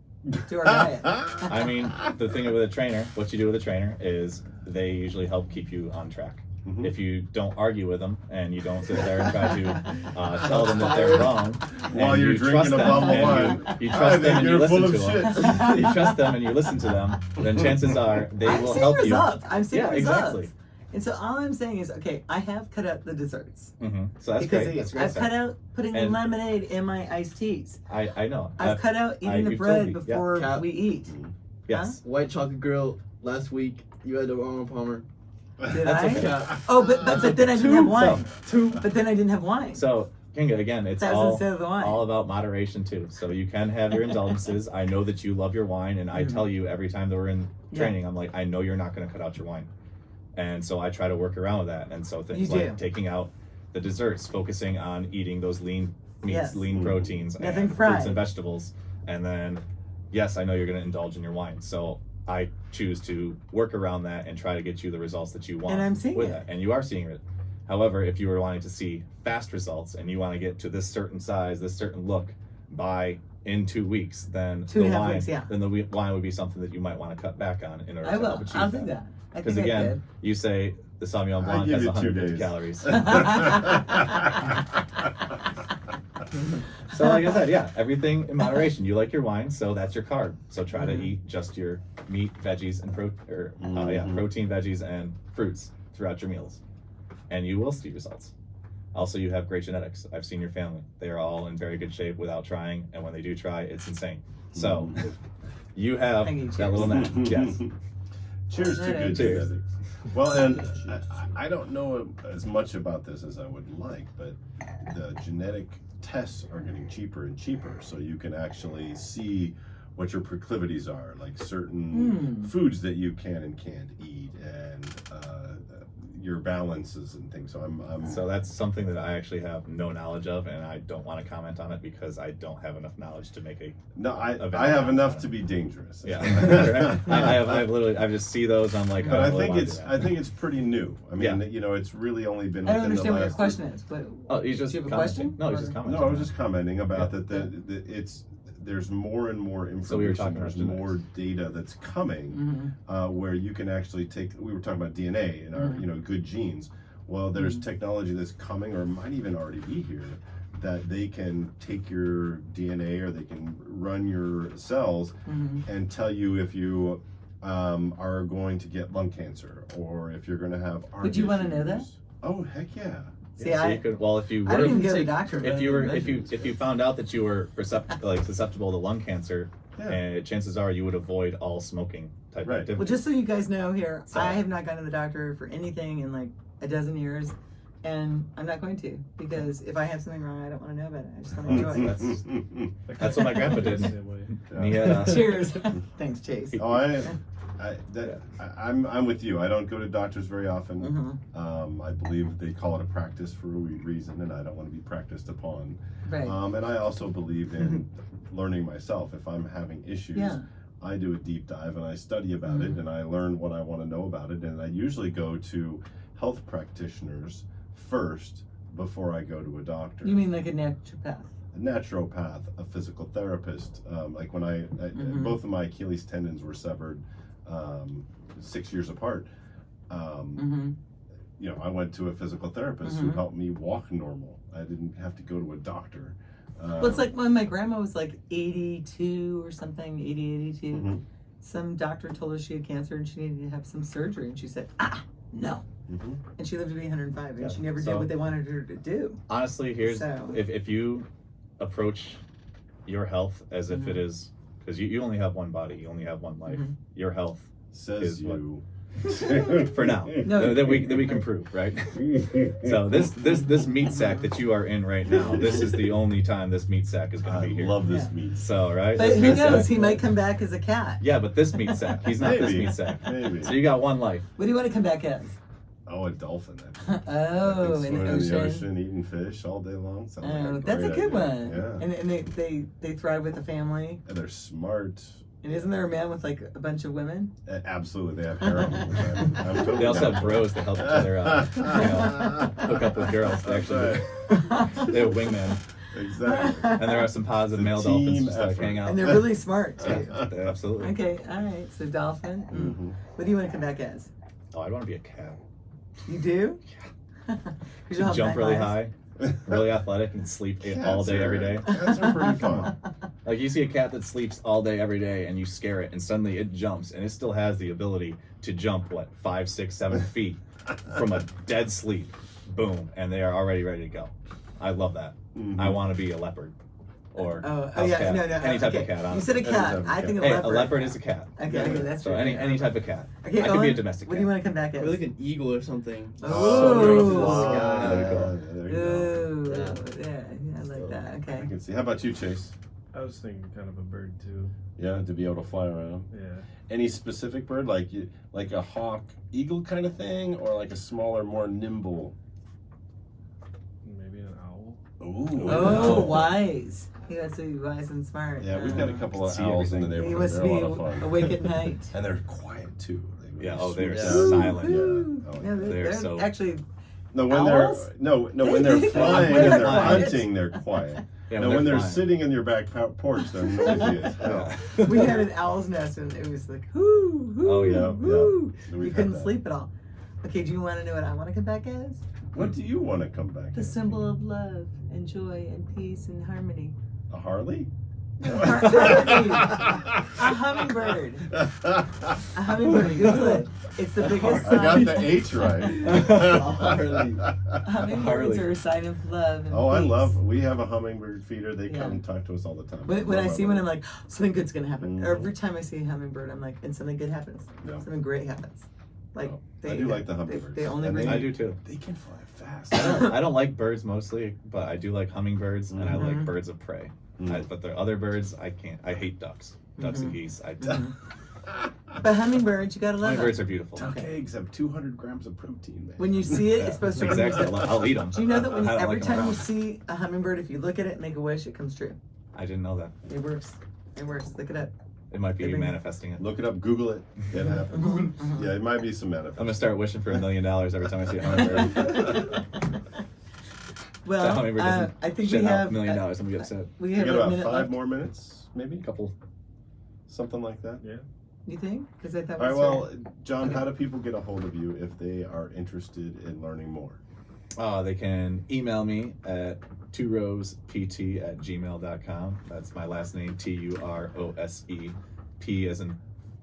do our diet? I mean, the thing with a trainer, what you do with a trainer is they usually help keep you on track. if you don't argue with them and you don't sit there and try to tell them that they're wrong, While and you're you drinking trust a them bottle of and wine, you I trust them think and you you're listen full to of them, shit. you trust them and you listen to them, then chances are they I'm will seeing help results. you. I'm seeing Yeah, results. exactly. And so all I'm saying is, okay, I have cut out the desserts. So that's because great. That's great I've stuff. cut out putting And- lemonade in my iced teas. I know. I've cut out eating the you've bread told me, yeah. before Cap. we eat. Yes. White chocolate girl last week. You had the Arnold Palmer. Did That's I? okay. Yeah. Oh, but then I didn't have wine. So, But then I didn't have wine. so Kinga, again, it's That was all instead of the wine. all about moderation too. So you can have your indulgences. I know that you love your wine, and I Mhm. tell you every time that we're in Yeah. training, I'm like, I know you're not going to cut out your wine, and so I try to work around with that. And so things You do. like taking out the desserts, focusing on eating those lean meats, Yes. lean proteins, Nothing and fried. fruits and vegetables, and then yes, I know you're going to indulge in your wine. So I choose to work around that and try to get you the results that you want And I'm seeing with it. that, and you are seeing it. However, if you were wanting to see fast results and you want to get to this certain size, this certain look by in 2 weeks, then 2.5 wine, weeks, yeah. then the wine would be something that you might want to cut back on in order I to will. help achieve I'll do that. I Because think I again, did. you say the Sauvignon I Blanc give has you 2 150 days. calories. So like I said, yeah, everything in moderation. You like your wine, so that's your carb. So try to eat just your meat, veggies, and protein, veggies, and fruits throughout your meals, and you will see results. Also, you have great genetics. I've seen your family; they are all in very good shape without trying, and when they do try, it's insane. So you have Thank you, that little knack. Yes. Cheers to good Cheers. genetics. Well, and I don't know as much about this as I would like, but the genetic tests are getting cheaper and cheaper, so you can actually see what your proclivities are, like certain foods that you can and can't eat, and your balances and things. So So that's something that I actually have no knowledge of, and I don't want to comment on it because I don't have enough knowledge to make a. I have enough to be dangerous. Yeah, I've literally I just see those. I'm like, But oh, I really think wanna it's do that. I think it's pretty new. I mean, Yeah. you know, it's really only been I don't within the understand what your last. question is. But Oh, he's just do you have a commenting. question? No, he's Or- just commenting. No, I was just commenting about Yeah. that there's more and more information. So we were talking there's about more data that's coming where you can actually take. We were talking about DNA and our good genes. Well, there's technology that's coming, or might even already be here, that they can take your DNA or they can run your cells and tell you if you are going to get lung cancer or if you're going to have. Would you want to know that? Oh heck yeah! See, Yeah, so I you could. Well, if you I were, don't even go to the doctor. if you found out that you were susceptible to lung cancer, chances are you would avoid all smoking type Right. activity. Well, just so you guys know here, So- I have not gone to the doctor for anything in like a dozen years, and I'm not going to because if I have something wrong, I don't want to know about it. I just want to enjoy it. That's what my grandpa did. Same way. He had, Cheers. Thanks, Chase. Oh, I'm with you. I don't go to doctors very often. I believe they call it a practice for a reason, and I don't want to be practiced upon. Right. And I also believe in learning myself. If I'm having issues, Yeah. I do a deep dive and I study about it, and I learn what I want to know about it. And I usually go to health practitioners first before I go to a doctor. You mean like a naturopath? A naturopath, a physical therapist. Like when I both of my Achilles tendons were severed 6 years apart. You know, I went to a physical therapist who helped me walk normal. I didn't have to go to a doctor. Well, it's like when my grandma was like 82 or something, 82. Some doctor told her she had cancer and she needed to have some surgery, and she said, no. And she lived to be 105, and she never did what they wanted her to do. honestly, here's So- if you approach your health as if it is, because you only have one body, you only have one life. Your health Says is what- you. for now No. that we can prove, right? So this meat sack that you are in right now, this is the only time this meat sack is going I to be here. love this meat. So right, But this who meat knows? sack- He might come back as a cat. Yeah, but this meat sack, he's not this Maybe. meat sack. Maybe. So you got one life. What do you want to come back as? Oh, a dolphin. Oh, in Swimming the in the ocean. ocean, eating fish all day long. Sounds like Oh, a that's a great good idea. one. Yeah. And they thrive with the family. And they're smart. And isn't there a man with like a bunch of women? Absolutely, they have harem. I'm totally They also down have for it. bros that help each other hook up with girls. They actually they have wingmen, Exactly. and there are some positive It's a male dolphins team just like effort. hang out. And they're really smart too. Yeah, absolutely. Okay, all right. So dolphin. What do you want to come back as? Oh, I'd want to be a cat. You do? Yeah. 'Cause you'll have Jump 9 really lives. high, really athletic, and sleep all day, every day. Cats are pretty fun. Like you see a cat that sleeps all day, every day, and you scare it, and suddenly it jumps, and it still has the ability to jump, 5, 6, 7 feet from a dead sleep. Boom, and they are already ready to go. I love that. Mhm. I want to be a leopard. Or Oh house yeah, cat. no, Any type okay. of cat. You Honestly. said a Any cat. type of I cat. think Hey, a leopard. a leopard is a cat. Okay, that's So true. any type of cat. Okay, I could be a Owen, domestic what do you cat. want to come back as? Maybe like an eagle or something. Oh. There you go. Ooh, Yeah. yeah, I like that. I Okay. can see. How about you, Chase? I was thinking kind of a bird too. Yeah, to be able to fly around. Yeah. Any specific bird, like a hawk, eagle kind of thing, or like a smaller, more nimble? Maybe an owl. Ooh. Oh, wise. He wants to be wise and smart. Yeah, we've got a couple of See owls in the everything. He neighborhood. wants to They're be a lot of fun. awake at night. And they're quiet too. They Yeah, really oh, they're swoop down. silent. Yeah. Woo. Oh, Yeah, They're they're so- actually. No, when Owls? they're when they're flying When and they're they're quiet. hunting, they're quiet. Yeah, No, when they're flying. sitting in your back porch, they're noisy as hell. Yeah. We had an owl's nest and it was like, whoo, whoo, Oh, yeah, whoo. yeah. You We've had couldn't that. sleep at all. Okay, do you want to know what I want to come back as? What do you want to come back? The as? symbol of love and joy and peace and harmony. A Harley? Harley. A hummingbird. A hummingbird. Google it. It's the biggest I got sign. the H right. Harley. Hummingbirds Harley. are a sign of love and Oh, I peace. love. We have a hummingbird feeder. They Yeah. come and talk to us all the time. When I see one, I'm like, something good's gonna happen. Mhm. Every time I see a hummingbird, I'm like, and something good happens. Yeah. Something great happens. Like Oh, I do like the they- hummingbirds. They only And bring. I do too. They can fly fast. I don't like birds mostly, but I do like hummingbirds and I like Mhm. birds of prey. Mm. But the other birds, I can't. I hate ducks. Ducks and Mhm. geese. Mhm. But hummingbirds, you gotta love Hummingbirds them. are beautiful. Duck eggs have 200 grams of protein, man. When you see it, Yeah, it's supposed to bring exactly. you. I'll eat them. Do you know that when I don't every like 'em time you around. see a hummingbird, if you look at it and make a wish, it comes true. I didn't know that. It works. It works. Look it up. It might be They bring- manifesting it. Look it up, Google it. It happens. Mhm. Yeah, it might be some I'm manifest. gonna start wishing for $1 million every time I see a hummingbird. Well, That hummingbird doesn't I think shit we out have $1 million. I'm gonna get upset. we We have got a about minute 5 left. more minutes, maybe? A couple. Something like that. You think? Because I thought. All right, we well, started- John, Okay. how do people get a hold of you if they are interested in learning more? They can email me at turosept@gmail.com. That's my last name, Turose. P as in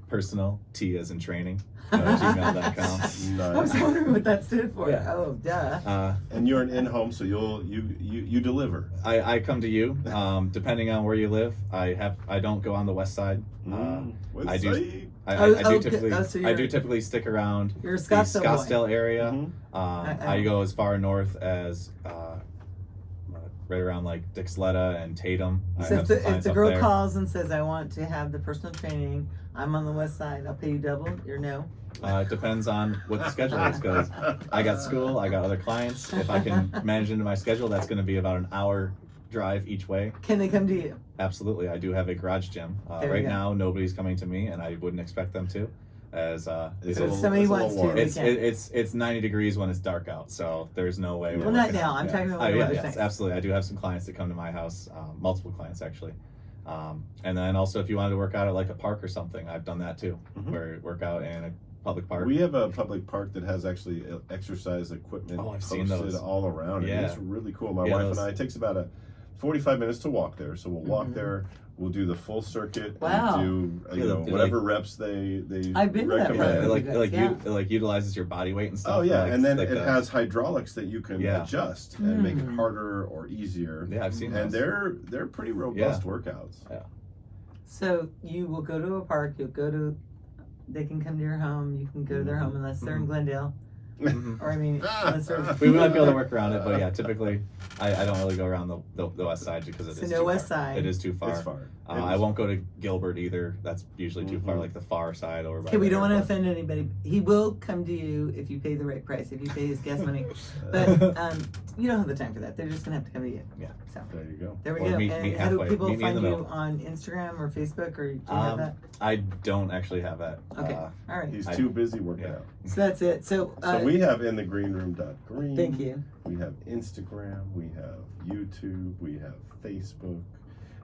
personal, T as in training, gmail.com. I was Nice. wondering what that stood for. Yeah. Oh, duh. And you're an in-home, so you deliver. I come to you, depending on where you live. I don't go on the west side. West I do- Side. I do okay. typically So I do you're- typically stick around You're a the Scottsdale boy. Scottsdale area. Mhm. I go as far north as right around like Dixletta and Tatum. I So have if some the clients up girl there. calls and says, I want to have the personal training, I'm on the west side, I'll pay you double, you're no. It depends on what the schedule is because I got school, I got other clients. If I can manage into my schedule, that's going to be about an hour drive each way. Can they come to you? Absolutely, I do have a garage gym. There you Right go. now, nobody's coming to me, and I wouldn't expect them to, as It's a If little- somebody it's a little wants to, warm. they it's can. it's 90 degrees when it's dark out, so there's no way. we're Well, not working now. out. I'm talking about Oh, when the yeah, weather's yes, nice. absolutely. I do have some clients that come to my house, multiple clients actually. And then also, if you wanted to work out at like a park or something, I've done that too. Mhm. Where work out in a public park. We have a public park that has actually exercise equipment Oh, I've seen posted those. all around. Yeah. And it's really cool. My Yeah, wife those- and I, it takes about 45 minutes to walk there. So we'll walk Mhm. there. We'll do the full circuit. Wow. And do Yeah, know like- whatever reps they I've been to that recommend. park. it like You guys, it like utilizes your body weight and stuff. Oh yeah, like- and then like it the- has hydraulics that you can Yeah. adjust and make it Hmm. harder or easier. Yeah, I've seen And those. they're pretty robust workouts. So you will go to a park, they can come to your home, you can go to their home unless they're in Glendale. Mhm. Or I mean, unless they're. We might be able to work around it, but yeah, typically I don't really go around the west side because it So is no too west far. side. It is too far. It's far. I won't go to Gilbert either. That's usually too far, Mhm. like the far side over by. Okay, we the don't want to airport. offend anybody. He will come to you if you pay the right price, if you pay his gas money. But you don't have the time for that. They're just gonna have to come to you. Yeah. So There you go. there we Or go. meet And how do halfway. people Meet me in find the you middle. on Instagram or Facebook, or do you have that? I don't actually have that. Okay. All right. He's I- too busy working yeah. out. So that's it. So, So we have in the greenroom.green. thank you. We have Instagram, we have YouTube, we have Facebook.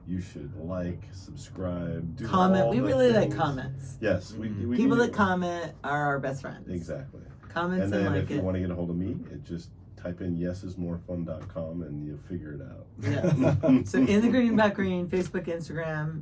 You should like, subscribe, do Comment. all We the really like things. comments. Yes, we People need that comment are our best friends. Exactly. Comments And and, then like if it. you want to get a hold of me, just type in yesismorefun.com and you'll figure it out. Yeah. So in the Green Back Green, Facebook, Instagram.